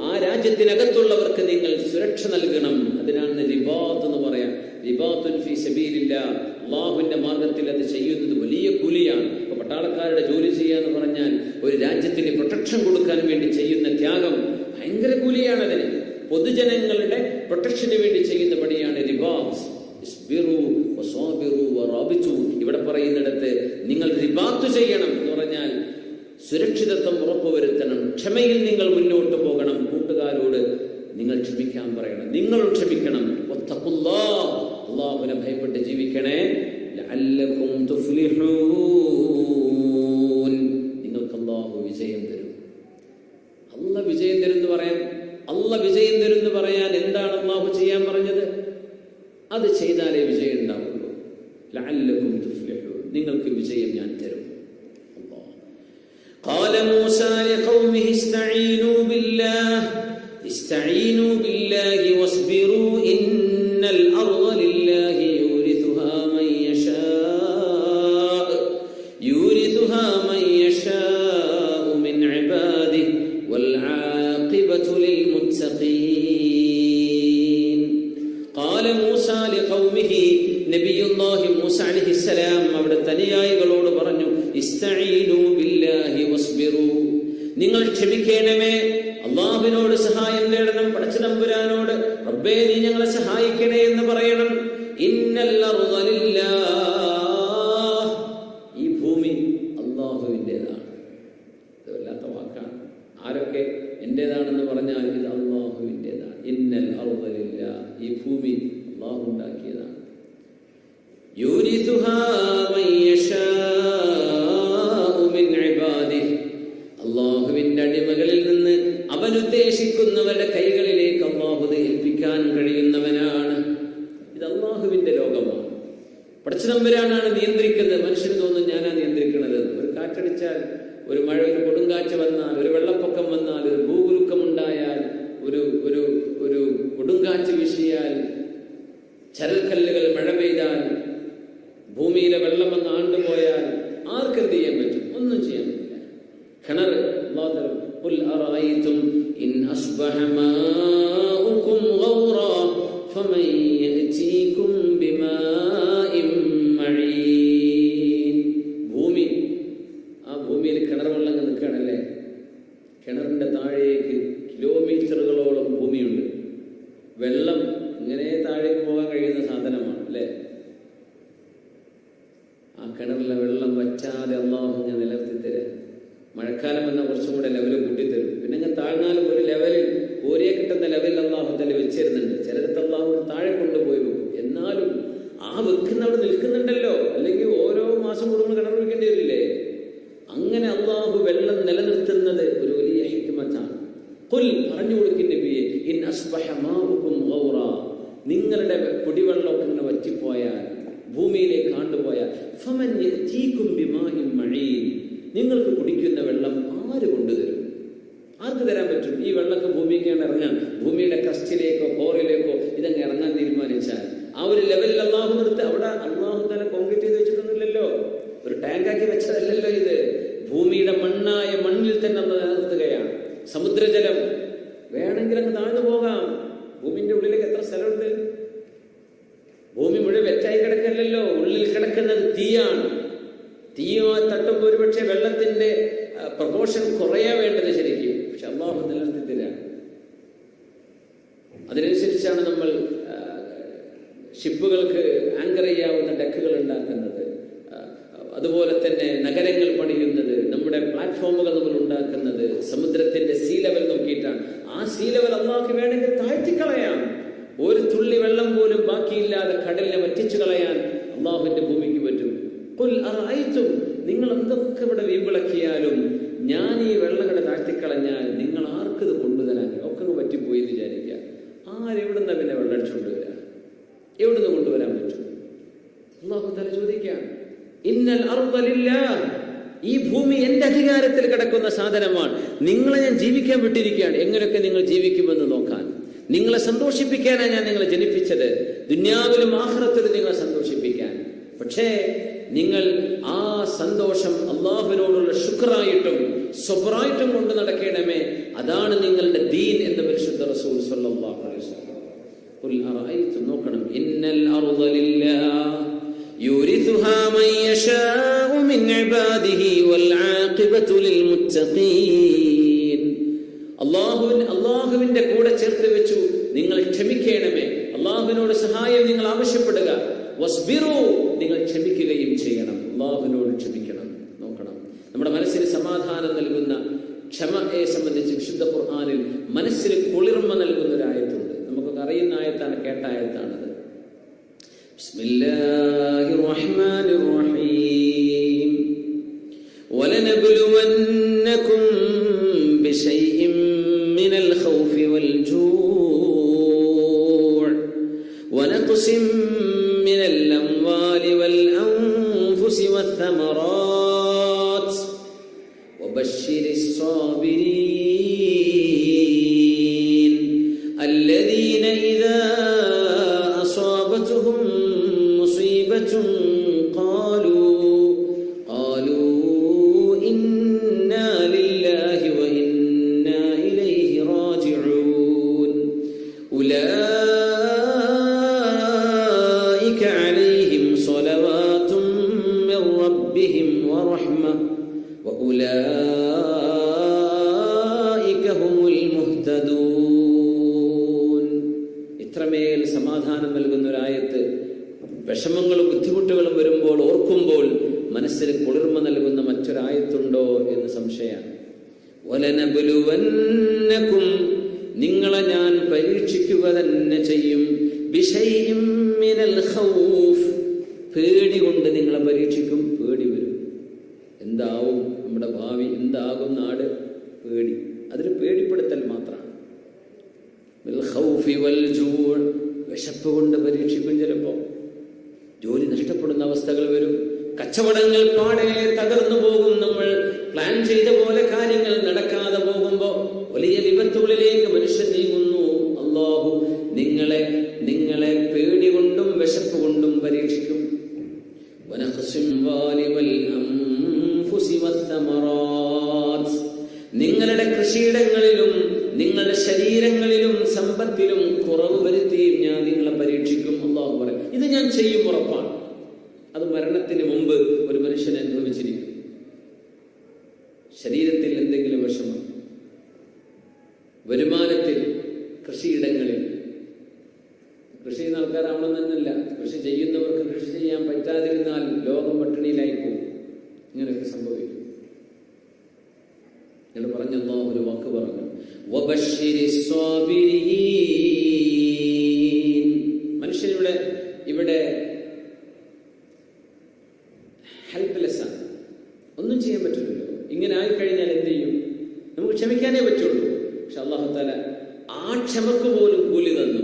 ആ രാജ്യത്തിനകത്തുള്ളവർക്ക് നിങ്ങൾ സുരക്ഷ നൽകണം. അതിനാണ് റിബാത്ത് എന്ന് പറയാം. റിബാത്തുൻ ഫീ സബീലില്ലാഹ്, അല്ലാഹുവിന്റെ മാർഗത്തിൽ അത് ചെയ്യുന്നത് വലിയ കൂലിയാണ്. ഇപ്പൊ പട്ടാളക്കാരുടെ ജോലി ചെയ്യാന്ന് പറഞ്ഞാൽ ഒരു രാജ്യത്തിന് പ്രൊട്ടക്ഷൻ കൊടുക്കാൻ വേണ്ടി ചെയ്യുന്ന ത്യാഗം ഭയങ്കര കൂലിയാണ്. അതിന് പൊതുജനങ്ങളുടെ പ്രൊട്ടക്ഷന് വേണ്ടി ചെയ്യുന്ന പണിയാണ് റിബാത്ത്. ഇസ്ബിറൂ വസ്വാബിറൂ വറാബിതു. ഇവിടെ പറയുന്നിടത്ത് നിങ്ങൾ റിബാത്ത് ചെയ്യണം എന്ന് പറഞ്ഞാൽ സുരക്ഷിതത്വം ഉറപ്പുവരുത്തണം, ക്ഷമയിൽ നിങ്ങൾ മുന്നോട്ട് പോകണം, കൂട്ടുകാരോട് നിങ്ങൾ ക്ഷമിക്കാൻ പറയണം, നിങ്ങളും ക്ഷമിക്കണം. വത്തഖുല്ലാഹ്, അല്ലാഹുവിനെ ഭയപ്പെട്ട് ജീവിക്കണേ. ലഅല്ലകും തുഫ്ലിഹൂൻ, നിങ്ങൾക്ക് അല്ലാഹു വിജയം തരും. അല്ലാഹു വിജയം തരും എന്ന് പറയാൻ, അല്ലാഹു വിജയം തരും എന്ന് പറയാൻ എന്താണ് അല്ലാഹു ചെയ്യാൻ പറഞ്ഞത്? അത് ചെയ്താലേ വിജയം ഉണ്ടാവുള്ളൂ. ലഅല്ലകും തുഫ്ലിഹൂൻ, നിങ്ങൾക്ക് വിജയം ഞാൻ തരും. قال موسى لقومه استعينوا بالله واصبروا إن الأرض لله يورثها من يشاء من عباده والعاقبة للمتقين. قال موسى لقومه, നബിയുല്ലാഹി മൂസ അലൈഹിസ്സലാം അവിടെ തനിയായികളോട് പറഞ്ഞു, ഇസ്തഈനു ബില്ലാഹി വസ്ബിറു, നിങ്ങൾ ക്ഷമിക്കണമേ, അല്ലാഹുവിനോട് സഹായം തേടണം, പടച്ചതമ്പുരാനോട് റബ്ബേ നീ ഞങ്ങളെ സഹായിക്കണേ എന്ന് പറയണം. ഇന്നൽ അർള ലില്ലാഹ്, ഈ ഭൂമി അല്ലാഹുവിൻ്റെതാണ്. ഇത് വല്ലാത്ത വാക്കാണ്. ആരൊക്കെ എന്റേതാണെന്ന് പറഞ്ഞാൽ ഇത് അല്ലാഹുവിൻ്റെതാണ്. ഇന്നൽ അർള ലില്ലാഹ്, ഈ ഭൂമി അല്ലാഹു ഉണ്ടാക്കിയതാണ്. യൂരിസുഹാ മൻ യശാഉ മിൻ ഇബാദിഹി, അല്ലാഹുവിന്റെ അടിമകളിൽ നിന്ന് അവൻ ഉദ്ദേശിക്കുന്നവരുടെ കൈകളിലേക്ക് അല്ലാഹു ഒരു മഴ, ഒരു കൊടുങ്കാറ്റ് വന്നാൽ, ഒരു വെള്ളപ്പൊക്കം വന്നാൽ, ഒരു ഭൂകുലുക്കമുണ്ടായാൽ, ഒരു ഒരു ഒരു കൊടുങ്കാറ്റ് വീശിയാൽ, ചരൽക്കല്ലുകൾ മഴ പെയ്താൽ, ഭൂമിയിലെ വെള്ളം വന്ന് ആണ്ടുപോയാൽ ആർക്കെന്ത് ചെയ്യാൻ പറ്റും? ഒന്നും ചെയ്യാൻ പറ്റില്ല. കിണർ ഖുൽ അറഅയ്തും ഇൻ അസ്ബഹ മാഉകും ഗൗറാ ഫമൻ യഅതീകും ബിമാഇൻ മഈൻ. ഭൂമി, ആ ഭൂമിയിൽ കിണർ വെള്ളം നിൽക്കുകയാണല്ലേ. കിണറിന്റെ താഴേക്ക് കിലോമീറ്ററുകളോളം ഭൂമിയുണ്ട്. വെള്ളം ഇങ്ങനെ താഴേക്ക് പോകാൻ കഴിയുന്ന സാധനമാണ് അല്ലേ. ആ കിണറിലെ വെള്ളം വറ്റാതെ അള്ളാഹു ഞാൻ നിലനിർത്തി തരാം. മഴക്കാലം വന്നാൽ കുറച്ചും കൂടെ ലെവല് കൂട്ടിത്തരും. പിന്നെ ഞാൻ താഴ്ന്നാലും ഒരു ലെവലിൽ ഓരേ കിട്ടുന്ന ലെവലിൽ അള്ളാഹു തന്നെ വെച്ചിരുന്നുണ്ട്. ചിലടത്ത് അള്ളാഹു താഴെ കൊണ്ടുപോയി വെക്കും. എന്നാലും ആ വെക്കുന്നവിടെ നിൽക്കുന്നുണ്ടല്ലോ. അല്ലെങ്കിൽ ഓരോ മാസം കൂടുമ്പോൾ കിണർ വെക്കേണ്ടി വരില്ലേ? അങ്ങനെ അള്ളാഹു വെള്ളം നിലനിർത്തുന്നത് ഒരു വലിയ ഹിക്മത്താണ്. ഖുൽ, പറഞ്ഞു കൊടുക്കുന്ന നബിയെ, ഇൻ അസ്ബഹ മാഉകും ഗൗറാ, നിങ്ങളുടെ കുടിവെള്ളമൊക്കെ ഇങ്ങനെ വറ്റിപ്പോയാൽ, ഭൂമിയിലേക്ക് ആണ്ടുപോയാൽ, ഫമൻ യഅതീകും ബിമാഇൻ മഈൻ, നിങ്ങൾക്ക് കുടിക്കുന്ന വെള്ളം ആര് കൊണ്ടുതരും? ആർക്ക് തരാൻ പറ്റും? ഈ വെള്ളമൊക്കെ ഭൂമിക്കാണ് ഇറങ്ങാൻ, ഭൂമിയുടെ കസ്റ്റിലേക്കോ കോറിലേക്കോ ഇതങ്ങ് ഇറങ്ങാൻ തീരുമാനിച്ചാൽ ആ ഒരു ലെവലിൽ അള്ളാഹു നിർത്തി. അവിടെ അള്ളാഹു തന്നെ കോൺക്രീറ്റ് ചെയ്ത് വെച്ചിട്ടൊന്നുമില്ലല്ലോ, ഒരു ടാങ്കാക്കി വെച്ചതല്ലല്ലോ ഇത്. ഭൂമിയുടെ മണ്ണായ മണ്ണിൽ തന്നെ അന്ന് നിലനിർത്തുകയാണ്. സമുദ്രജലം വേണമെങ്കിൽ അങ്ങ് താഴ്ന്നു പോകാം. ഭൂമിന്റെ ഉള്ളിലേക്ക് എത്ര സ്ഥലമുണ്ട്? ഭൂമി മുഴുവൻ വെറ്റായി കിടക്കല്ലോ. ഉള്ളിൽ കിടക്കുന്നത് തീയാണ്. തീയോ തട്ടുമ്പോൾ ഒരുപക്ഷെ വെള്ളത്തിന്റെ പ്രപോർഷൻ കുറയാ വേണ്ടത് ശരിക്കും. പക്ഷെ അള്ളാഹു നിലനിർത്തില്ല. അതിനനുസരിച്ചാണ് നമ്മൾ ഷിപ്പുകൾക്ക് ആങ്കർ ചെയ്യാവുന്ന ഡെക്കുകൾ ഉണ്ടാക്കുന്നത്. അതുപോലെ തന്നെ നഗരങ്ങൾ പണിയുന്നത്, നമ്മുടെ പ്ലാറ്റ്ഫോമുകൾ നമ്മൾ ഉണ്ടാക്കുന്നത് സമുദ്രത്തിന്റെ സീ ലെവൽ നോക്കിയിട്ടാണ്. ആ സീ ലെവൽ അള്ളാഹ്ക്ക് വേണമെങ്കിൽ താഴ്ത്തിക്കളയാം. ഒരു തുള്ളി വെള്ളം പോലും ബാക്കിയില്ലാതെ കടലിനെ വറ്റിച്ചു കളയാൻ അള്ളാഹുവിന്റെ ഭൂമിക്ക് പറ്റും. ഖുൽ അറഅയ്തും, നിങ്ങൾ എന്തൊക്കെ ഇവിടെ വീമ്പിളക്കിയാലും ഞാൻ ഈ വെള്ളം കൂടെ താഴ്ത്തിക്കളഞ്ഞാൽ നിങ്ങൾ ആർക്കിത് കൊണ്ടുതരാൻ? ഒക്കെ പറ്റിപ്പോയി എന്ന് വിചാരിക്കുക. ആരെവിടുന്ന പിന്നെ വെള്ളം അടിച്ചുകൊണ്ടുവരാ? എവിടുന്ന് കൊണ്ടുവരാൻ പറ്റും? അള്ളാഹു തആല ചോദിക്കാം, ഇന്നൽ അർദ ലില്ലാഹ്, ഈ ഭൂമി എന്റെ അധികാരത്തിൽ കിടക്കുന്ന സാധനമാണ്. നിങ്ങളെ ഞാൻ ജീവിക്കാൻ വിട്ടിരിക്കുകയാണ്. എങ്ങനെയൊക്കെ നിങ്ങൾ ജീവിക്കുമെന്ന് നോക്കാൻ, നിങ്ങളെ സന്തോഷിപ്പിക്കാനാണ് ഞാൻ നിങ്ങളെ ജനിപ്പിച്ചത്. ദുനിയാവിലും ആഖിറത്തിലും നിങ്ങളെ സന്തോഷിപ്പിക്കാൻ. പക്ഷേ നിങ്ങൾ ആ സന്തോഷം അള്ളാഹുവിനോടുള്ള ശുക്റായിട്ടും സബ്റായിട്ടും കൊണ്ട് നടക്കണമേ. അതാണ് നിങ്ങളുടെ ദീൻ എന്ന് പരിശുദ്ധ റസൂൽ സ്വല്ലല്ലാഹു അലൈഹി വസല്ലം. ഖുൽ അറഅയ്തും, നോക്കണം, ഇന്നൽ അർദ ലില്ലാഹ് യൂരിസുഹാ മൻ യശാഉ മിൻ ഇബാദിഹി വൽ ആഖിബതു ലിൽ മുത്തഖീൻ. അള്ളാഹുവിന്റെ കൂടെ ചേർത്ത് വെച്ചു നിങ്ങൾ ക്ഷമിക്കണമേ. അള്ളാഹുവിനോട് സഹായം നിങ്ങൾ ആവശ്യപ്പെടുക. വസ്ബിറു, നിങ്ങൾ ക്ഷമിക്കുകയും ചെയ്യണം. അള്ളാഹുവിനോട് ക്ഷമിക്കണം. നോക്കണം, നമ്മുടെ മനസ്സിന് സമാധാനം നൽകുന്ന ക്ഷമയെ സംബന്ധിച്ച് വിശുദ്ധ ഖുർആനിൽ മനസ്സിന് കുളിർമ നൽകുന്ന ഒരു ആയത്തുണ്ട്. നമുക്കൊക്കെ അറിയുന്ന ആയത്താണ്, കേട്ട ആയത്താണത്. ബിസ്മില്ലാഹിർ റഹ്മാനിർ റഹീം. വലനബ്ലുവന്നകും ബിശൈഇൻ മിനൽ ഖൗഫി വൽ ജൂഅ് വനഖ്സിൻ മിനൽ അംവാലി വൽ അൻഫുസി വസ്സമറാത്ത് വബശ്ശിരിസ് സാബിരീൻ അല്ലദീന ഇദാ അസാബതുഹും മുസീബത്തുൻ ഖാലൂ ഇന്നാ ലില്ലാഹി വ ഇന്നാ ഇലൈഹി റാജിഊൻ ഉലൈക അലൈഹിം സ്വലവാതും മിർ റബ്ബിഹിം വറഹ്മ വഉലൈക ഹുമുൽ മുഹ്തദൂൻ. ഇത്രമേൽ സമാധാനം നൽകുന്ന ഒരായത്ത്. വിഷമങ്ങളും ബുദ്ധിമുട്ടുകളും വരുമ്പോൾ ഓർക്കുമ്പോൾ മനസ്സിന് കുളിർമ നൽകുന്ന മറ്റൊരായത്തുണ്ടോ എന്ന് സംശയമാണ്. വലനബ്ലുവന്നകും, നിങ്ങളെ ഞാൻ പരീക്ഷിക്കുക തന്നെ ചെയ്യും. ബിശൈഇൻ മിനൽ ഖൗഫ്, പേടി കൊണ്ട് നിങ്ങളെ പരീക്ഷിക്കും. പേടി വരും. എന്താവും നമ്മുടെ ഭാവി, എന്താകും നാട്, പേടി. അതൊരു പേടിപ്പെടുത്തൽ മാത്രമാണ്. ബിൽ ഖൗഫി വൽ ജൂഅ്, വിശപ്പ് കൊണ്ട് പരീക്ഷിക്കും. ചിലപ്പോൾ ജോലി നഷ്ടപ്പെടുന്ന അവസ്ഥകൾ വരും, കച്ചവടങ്ങൾ പാടെ തകർന്നു പോകും. നമ്മൾ പ്ലാൻ ചെയ്ത പോലെ കാര്യങ്ങൾ നടക്കാതെ പോകുമ്പോ വലിയ വിപത്തുകളിലേക്ക് മനുഷ്യൻ നീങ്ങുന്നു. അല്ലാഹു നിങ്ങളെ പേടി കൊണ്ടും വിശപ്പ് കൊണ്ടും പരീക്ഷിക്കും. നിങ്ങളുടെ കൃഷിയിടങ്ങളിലും നിങ്ങളുടെ ശരീരങ്ങളിലും സമ്പത്തിലും കുറവ് വരുത്തിയും ഞാൻ നിങ്ങളെ പരീക്ഷിക്കും. അല്ലാഹു പറയും, ഇത് ഞാൻ ചെയ്യും, ഉറപ്പാണ്. അത് മരണത്തിന് മുമ്പ് ഒരു മനുഷ്യൻ അനുഭവിച്ചിരിക്കും. ശരീരത്തിൽ എന്തെങ്കിലും വിഷമം, വരുമാനത്തിൽ, കൃഷിയിടങ്ങളിൽ. കൃഷി ചെയ്യുന്ന ആൾക്കാരാവണമെന്നല്ല, കൃഷി ചെയ്യുന്നവർക്ക് കൃഷി ചെയ്യാൻ പറ്റാതിരുന്നാൽ ലോകം പട്ടിണിയിലായി പോകും. ഇങ്ങനെയൊക്കെ സംഭവിക്കും. എന്ന് പറഞ്ഞല്ലോ ഒരു വാക്ക് പറഞ്ഞു, മനുഷ്യൻ ഇവിടെ ഹെൽപ്ലെസ് ആണ്, ഒന്നും ചെയ്യാൻ പറ്റില്ലല്ലോ. ഇങ്ങനെ ആയിക്കഴിഞ്ഞാൽ എന്ത് ചെയ്യും? നമുക്ക് ക്ഷമിക്കാനേ പറ്റുള്ളൂ. പക്ഷെ അല്ലാഹു തആല ആ ക്ഷമക്ക് പോലും കൂലി തന്നു.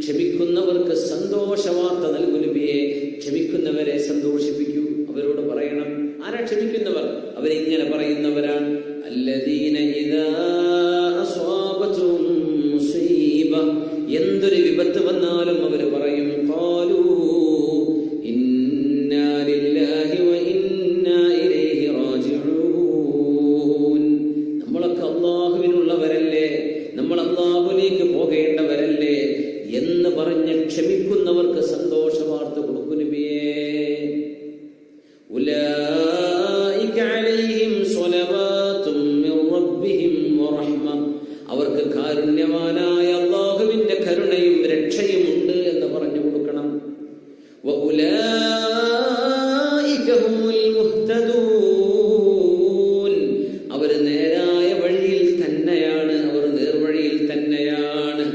ക്ഷമിക്കുന്നവർക്ക് സന്തോഷ വാർത്ത നൽകൂ നബിയെ. ക്ഷമിക്കുന്നവരെ സന്തോഷിപ്പിക്കൂ. അവരോട് പറയണം. ആരാ ക്ഷമിക്കുന്നവർ? അവരിങ്ങനെ പറയുന്നവരാണ്, അല്ലദീന ഇദാ അസ്വാബതുഹും മുസീബ, എന്തൊരു വിപത്ത് വന്നാലും അവർ പറയും, ഖാലൂ ഇന്നാ ലില്ലാഹി വ ഇന്നാ ഇലൈഹി റാജിഊൻ. നമ്മളൊക്കെ അല്ലാഹുവിനുള്ളവരല്ലേ, നമ്മൾ അല്ലാഹുവിലേക്ക് പോകേണ്ടവരല്ലേ എന്ന് പറഞ്ഞ് ക്ഷമിക്കുന്നവർക്ക് സന്തോഷ വാർത്ത കൊടുക്കൂ നബിയേ. ഉലൈക അലൈഹിം സ്വലവാതും മിർ റബ്ബിഹിം വറഹ്മ, അവർക്ക് കാരുണ്യവാനായ അല്ലാഹുവിന്റെ കരുണയും രക്ഷയും ഉണ്ട് എന്ന് പറഞ്ഞു കൊടുക്കണം. വഉലൈക ഹുമുൽ മുഹ്തദൂൻ, അവർ നേരായ വഴിയിൽ തന്നെയാണ്, അവർ നേർവഴിയിൽ തന്നെയാണ്.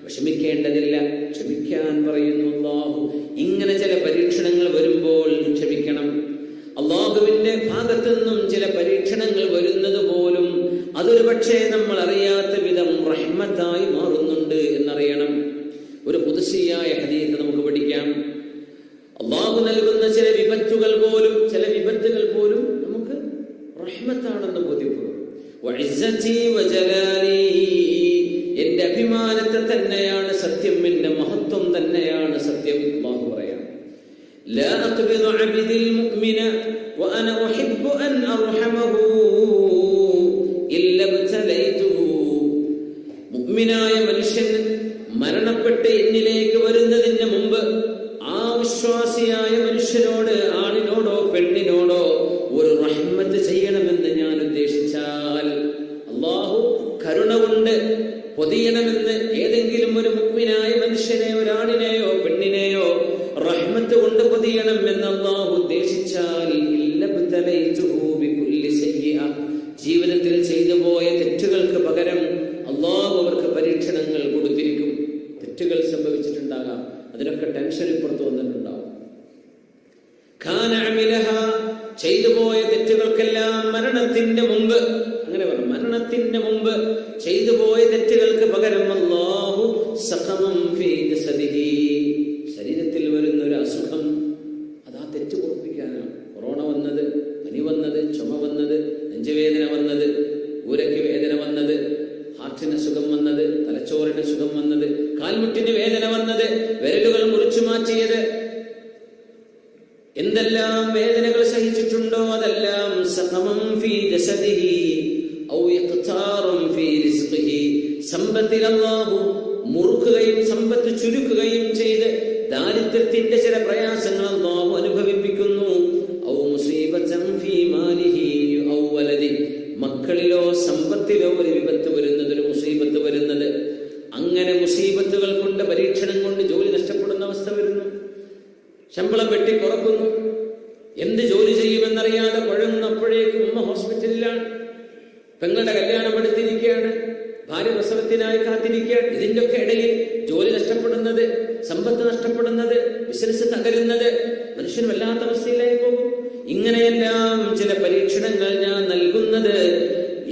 വിഷമിക്കേണ്ടതില്ല, ക്ഷമിക്കാൻ പറയുന്നു അല്ലാഹു. ഇങ്ങനെ ചില പരീക്ഷണങ്ങൾ വരുമ്പോൾ ക്ഷമിക്കണം. അല്ലാഹുവിന്റെ ഭാഗത്തു നിന്നും ചില പരീക്ഷണങ്ങൾ വരുന്നത് പോലും അതൊരു പക്ഷേ നമ്മൾ അറിയാത്ത വിധം റഹ്മത്തായി മാറുന്നുണ്ട് എന്നറിയണം. ഒരു ഖുദ്സിയായ ഹദീസ് നമുക്ക് പഠിക്കാം. അല്ലാഹു നൽകുന്ന ചില വിപത്തുകൾ പോലും നമുക്ക് റഹ്മത്താണെന്ന് ബോധ്യപ്പെടും. വഇസ്സതി വജലാലി, എന്റെ അഭിമാനത്തെ തന്നെയാണ് സത്യം, എന്റെ മഹത്വം തന്നെയാണ് സത്യം. അല്ലാഹു പറയാം, ലാ അഖ്ബിദു അബ്ദിൽ മുഅ്മിന വഅന ഉഹിബ്ബു അൻ അർഹമഹു ഇല്ലാ ബതലൈതുഹു. മുഅ്മിനായ മനുഷ്യൻ മരണപ്പെട്ട് എന്നിലേക്ക് വരുന്നതിന് മുമ്പ് ആ വിശ്വാസിയായ മനുഷ്യനോട്, ആണിനോടോ പെണ്ണിനോടോ ഒരു റഹ്മത്ത് ചെയ്യണമെന്ന് ഞാൻ ഉദ്ദേശിച്ചാൽ, അല്ലാഹു കരുണ കൊണ്ട് പൊതിയണമെന്ന് ഏതെങ്കിലും ഒരു മുഅ്മിനായ മനുഷ്യനെ, ഒരാണിനെയോ പെണ്ണിനെയോ റഹ്മത്ത് കൊണ്ട് പൊതിയണം എന്ന് അല്ലാഹു ഉദ്ദേശിച്ചാൽ, ജീവിതത്തിൽ ചെയ്തു പോയ തെറ്റുകൾക്ക് പകരം അല്ലാഹു അവർക്ക് പരീക്ഷണങ്ങൾ കൊടുത്തിരിക്കും. തെറ്റുകൾ സംഭവിച്ചിട്ടുണ്ടാകാം, അതിനൊക്കെ ടെൻഷൻ ഇപ്പുറത്ത് വന്നിട്ടുണ്ടാവും. ചെയ്തു പോയ തെറ്റുകൾക്കെല്ലാം മരണത്തിന്റെ മുമ്പ്, അങ്ങനെ പറഞ്ഞു, മരണത്തിന്റെ മുമ്പ് ചെയ്തു പോയ തെറ്റുകൾക്ക് പകരം അല്ലാഹു സഖമം ഫീ ജസദിഹി, ശരീരത്തിൽ വരുന്ന ഒരു അസുഖം, അത് ആ തെറ്റ് കുറപ്പിക്കാനാണ്. കൊറോണ വന്നത്, പനി വന്നത്, ചുമ വന്നത്, നെഞ്ചുവേദന വന്നത്, ഊരയ്ക്ക് വേദന വന്നത്, ഹാർട്ടിന് സുഖം വന്നത്, തലച്ചോറിന് സുഖം വന്നത്, കാൽമുട്ടിന് വേദന വന്നത്, വിരലുകൾ മുറിച്ചു മാറ്റിയത്, എന്തെല്ലാം വേദനകൾ സഹിച്ചിട്ടുണ്ടോ അതെല്ലാം സഖമം ഫീ ജസദിഹി ഔ ഇഖ്താറും ഫീ റിസ്ഖിഹി, സമ്പത്തിൽ അല്ലാഹു മുറുക്കുകയും സമ്പത്ത് ചുരുക്കുകയും ചെയ്ത് ദാരിദ്ര്യത്തിന്റെ ചില പ്രയാസങ്ങൾ അല്ലാഹു അനുഭവിപ്പിക്കുന്നു. ഔ മുസീബതൻ ഫീ മാലിഹി ഔ വലദി, മക്കളിലോ സമ്പത്തിലോ ഒരു വിപത്ത് വരുന്നത്, ഒരു മുസീബത്ത് വരുന്നത്. അങ്ങനെ മുസീബത്തുകൾ കൊണ്ട്, പരീക്ഷണം കൊണ്ട് ജോലി നഷ്ടപ്പെടുന്ന അവസ്ഥ വരുന്നു. ശമ്പളം വെട്ടി കുറക്കുന്നു. എന്ത് ജോലി ചെയ്യുമെന്നറിയാതെ കുഴങ്ങുന്നപ്പോഴേക്കും ഉമ്മ ഹോസ്പിറ്റലിലാണ്, പെങ്ങളുടെ കല്യാണം എടുത്തിരിക്കുകയാണ്, ഭാര്യ പ്രസവത്തിനായി കാത്തിരിക്കുകയാണ്. ഇതിന്റെ ഒക്കെ ഇടയിൽ ജോലി നഷ്ടപ്പെടുന്നത്, സമ്പത്ത് നഷ്ടപ്പെടുന്നത്, ബിസിനസ് തകരുന്നത്, മനുഷ്യൻ വല്ലാത്ത അവസ്ഥയിലായി പോകും. ഇങ്ങനെയെല്ലാം ചില പരീക്ഷണങ്ങൾ ഞാൻ നൽകുന്നത്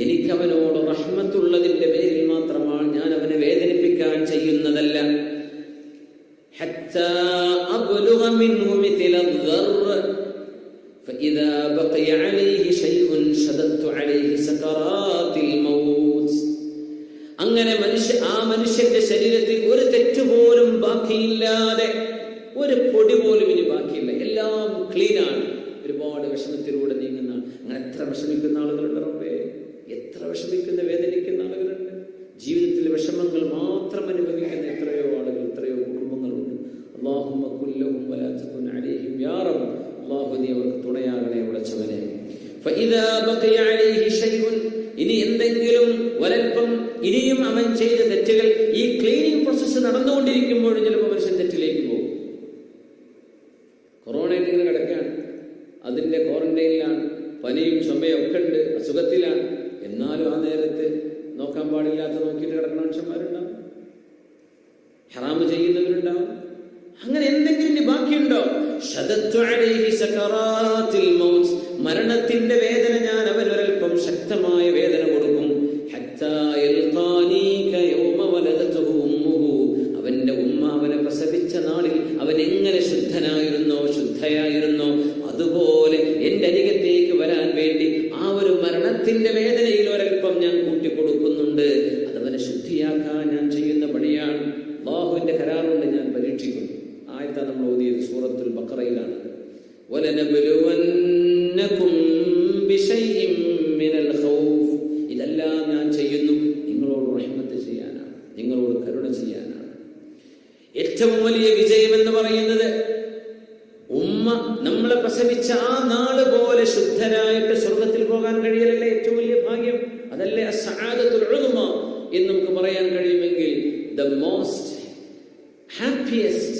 എനിക്ക് അവനോട് റഹ്മത്തുള്ളതിന്റെ പേരിൽ മാത്രമാണ്, ഞാൻ അവനെ വേദനിപ്പിക്കാൻ ചെയ്യുന്നതല്ല. أبلغ منه مثل الذر فإذا بقي عليه شيء شددت عليه سكرات الموت. അങ്ങനെ മനുഷ്യന്റെ ശരീരത്തിൽ ഒരു തെറ്റ് പോലും ബാക്കിയില്ലാതെ, ഒരു പൊടി പോലും ഇനി ബാക്കിയില്ല, എല്ലാം ക്ലീനാണ്. ഒരുപാട് വിഷമത്തിലൂടെ നീങ്ങുന്ന, അങ്ങനെ എത്ര വിഷമിക്കുന്ന ആളുകളുണ്ട് റബ്ബേ, എത്ര വിഷമിക്കുന്ന വേദനിക്കുന്ന ആളുകളുണ്ട്. ജീവിതത്തിൽ വിഷമങ്ങൾ മാത്രം അനുഭവിക്കുന്ന എത്രയോ ആളുകൾ, എത്രയോ കുടുംബങ്ങളുണ്ട്. അല്ലാഹുമ്മ കുല്ലഹും വലാ തകുൻ അലൈഹിം യാ റബ്ബ്. അല്ലാഹു നീ അവർക്ക് തുണയാകണേ ഉടച്ചവനെ. ഫഇദാ ബഖിയ അലൈഹി ശൈഉൻ, ഇനി എന്തെങ്കിലും ഒരൽപ്പം ഇനിയും അവൻ ചെയ്ത തെറ്റുകൾ, ഈ ക്ലീനിങ് പ്രോസസ്സ് നടന്നുകൊണ്ടിരിക്കുമ്പോഴും ചിലപ്പോൾ മനുഷ്യൻ തെറ്റിലേക്ക് പോകും. കൊറോണയിൽ ഇങ്ങനെ കിടക്കുകയാണ്, അതിന്റെ ക്വാറന്റൈനിലാണ്, പനിയും ചുമയും ഒക്കെ ഉണ്ട്, അസുഖത്തിലാണ്. എന്നാലും ആ നേരത്ത് നോക്കാൻ പാടില്ലാത്ത നോക്കിയിട്ട് കിടക്കുന്ന മനുഷ്യന്മാരുണ്ടാവും, ഹറാമ് ചെയ്യുന്നവരുണ്ടാവും. അങ്ങനെ എന്തെങ്കിലും ഇനി ബാക്കിയുണ്ടോ? മരണത്തിന്റെ വേദന ഞാൻ അവനൊരൽപ്പം ശക്തമായ വേദന കൊടുക്കും. അവന്റെ ഉമ്മ അവനെ പ്രസവിച്ച നാളിൽ അവൻ എങ്ങനെ ശുദ്ധയായിരുന്നോ അതുപോലെ എന്റെ അരികത്തേക്ക് വരാൻ വേണ്ടി ആ ഒരു മരണത്തിന്റെ വേദനയിൽ ഒരൽപ്പം ഞാൻ കൂട്ടിക്കൊടുക്കുന്നുണ്ട്. അതവനെ ശുദ്ധിയാക്കാൻ ഞാൻ ചെയ്യുന്ന പണിയാണ്. അല്ലാഹുവിന്റെ കരാറുണ്ട്, ഞാൻ പരീക്ഷിക്കുന്നു. ആയത്താണ് നമ്മൾ ഓതിയത്, സൂറത്തുൽ ബഖറയിലാണ്. വലനബ്ലുവന്നകും ബിശൈഇൻ മിനൽ ഖൗഫ്, ഇതെല്ലാം ഞാൻ ചെയ്യുന്നു നിങ്ങളോട് റഹ്മത്ത് ചെയ്യാനാണ്, നിങ്ങളോട് കരുണ ചെയ്യാനാണ്. ഏറ്റവും വലിയ വിജയം എന്ന് പറയുന്നത് ഉമ്മ നമ്മളെ പ്രസവിച്ച ആ നാള് പോലെ ശുദ്ധരായിട്ട് സ്വർഗത്തിൽ പോകാൻ കഴിയലല്ലേ ഏറ്റവും വലിയ ഭാഗ്യം. അതല്ലേ അസ്സആദത്തുൽ ഉദ്മ എന്ന് നമുക്ക് പറയാൻ കഴിയുമെങ്കിൽ the most happiest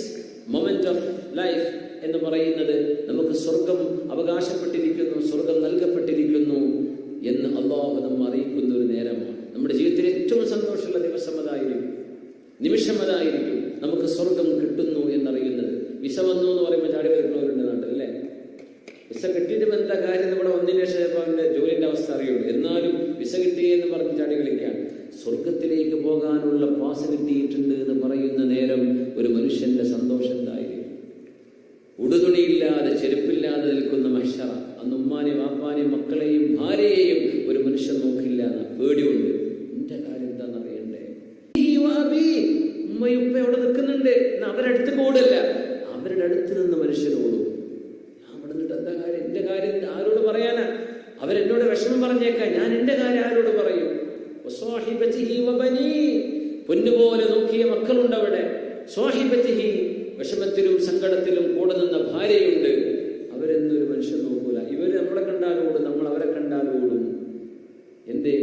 moment of life എന്ന് പറയുന്നത് നമുക്ക് സ്വർഗം അവകാശപ്പെട്ടിരിക്കുന്നു, സ്വർഗം നൽകപ്പെട്ടിരിക്കുന്നു എന്ന് അല്ലാഹു നമ്മെ അറിയിക്കുന്ന ഒരു നേരമാണ്. നമ്മുടെ ജീവിതത്തിൽ ഏറ്റവും സന്തോഷമുള്ള ദിവസം അതായിരിക്കും, നിമിഷം അതായിരിക്കും, നമുക്ക് സ്വർഗം കിട്ടുന്നു എന്നറിയുന്നത്. വിസ വന്നു എന്ന് പറയുമ്പോൾ ചാടി വരുന്നവരുണ്ട് നാട്ടിലല്ലേ. വിസ കിട്ടിയിട്ട് എന്താ കാര്യം, ഇവിടെ വന്നതിന് ശേഷം അവന്റെ ജോലിന്റെ അവസ്ഥ അറിയുള്ളൂ. എന്നാലും വിസ കിട്ടി എന്ന് പറഞ്ഞ് ചാടി കളിക്കാൻ, സ്വർഗത്തിലേക്ക് പോകാനുള്ള പാസ് കിട്ടിയിട്ടുണ്ട് എന്ന് പറയുന്ന നേരം ഒരു മനുഷ്യന്റെ സന്തോഷം എന്തായിരിക്കും. ഉടുതുണിയില്ലാതെ ചെരുപ്പില്ലാതെ നിൽക്കുന്ന മഹ്ശറ. അന്ന് ഉമ്മാനെയും വാപ്പാനെയും മക്കളെയും ഭാര്യയെയും ഒരു മനുഷ്യൻ നോക്കില്ല എന്ന പേടിയുണ്ട്. എന്റെ കാര്യം എന്താണെന്ന് അറിയണ്ടേ. ഉമ്മയും ഉപ്പ അവിടെ നിൽക്കുന്നുണ്ട്, അവരടുത്ത് ഓടല്ല, അവരുടെ അടുത്ത് നിന്ന് മനുഷ്യനോടും. ഞാൻ അവിടെ നിന്നിട്ട് എന്താ കാര്യം, എന്റെ കാര്യം ആരോട് പറയാനാ? അവരെന്നോട് വിഷമം പറഞ്ഞേക്കാൻ, ഞാൻ എന്റെ കാര്യം ആരോട് പറയും? പൊന്നുപോലെ നോക്കിയ മക്കളുണ്ട് അവിടെ. സ്വാഹിബത്തിഹി, വിഷമത്തിലും സങ്കടത്തിലും കൂടെ നിന്ന ഭാര്യയുണ്ട്. അവരെന്നൊരു മനുഷ്യൻ നോക്കൂല. ഇവര് നമ്മളെ കണ്ടാലോടും, നമ്മൾ അവരെ കണ്ടാലോടും. എന്റെ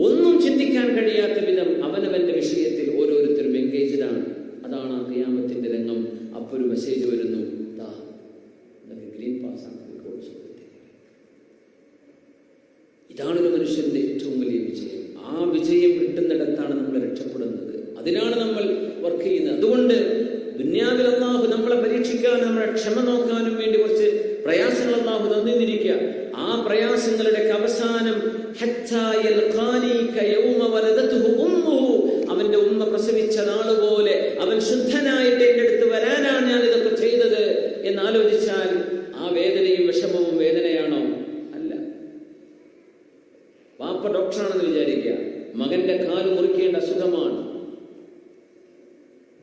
ഒന്നും ചിന്തിക്കാൻ കഴിയാത്ത വിധം അവനവന്റെ വിഷയത്തിൽ ഓരോരുത്തരും എൻഗേജ്ഡ് ആണ്. അതാണ് ആ ഖിയാമത്തിന്റെ രംഗം. അപ്പൊ ഒരു മെസ്സേജ് വരുന്നു, ഗ്രീൻ പാസ് ആണ്. ഇതാണ് ഒരു മനുഷ്യന്റെ ഏറ്റവും വലിയ വിജയം. ആ വിജയം കിട്ടുന്നിടത്താണ് നമ്മൾ രക്ഷപ്പെടുന്നത്. അതിനാണ് നമ്മൾ വർക്ക് ചെയ്യുന്നത്. അതുകൊണ്ട് ദുനിയാവിൽ അല്ലാഹു നമ്മളെ പരീക്ഷിക്കാനും നമ്മളെ ക്ഷമ നോക്കാനും വേണ്ടി കുറച്ച് പ്രയാസങ്ങൾ അല്ലാഹു തന്നിരിക്കുക. ആ പ്രയാസങ്ങളുടെ അവസാനം അവന്റെ ഉമ്മ പ്രസവിച്ച നാളുപോലെ അവൻ ശുദ്ധനായിട്ട് എന്റെ അടുത്ത് വരാനാണ് ഞാൻ ഇതൊക്കെ ചെയ്തത് എന്നാലോചിച്ചാൽ ആ വേദനയും വിഷമവും വേദനയാണോ? അല്ല. വാപ്പ ഡോക്ടറാണെന്ന് വിചാരിക്കുക, മകന്റെ കാല് മുറിക്കേണ്ട അസുഖമാണ്,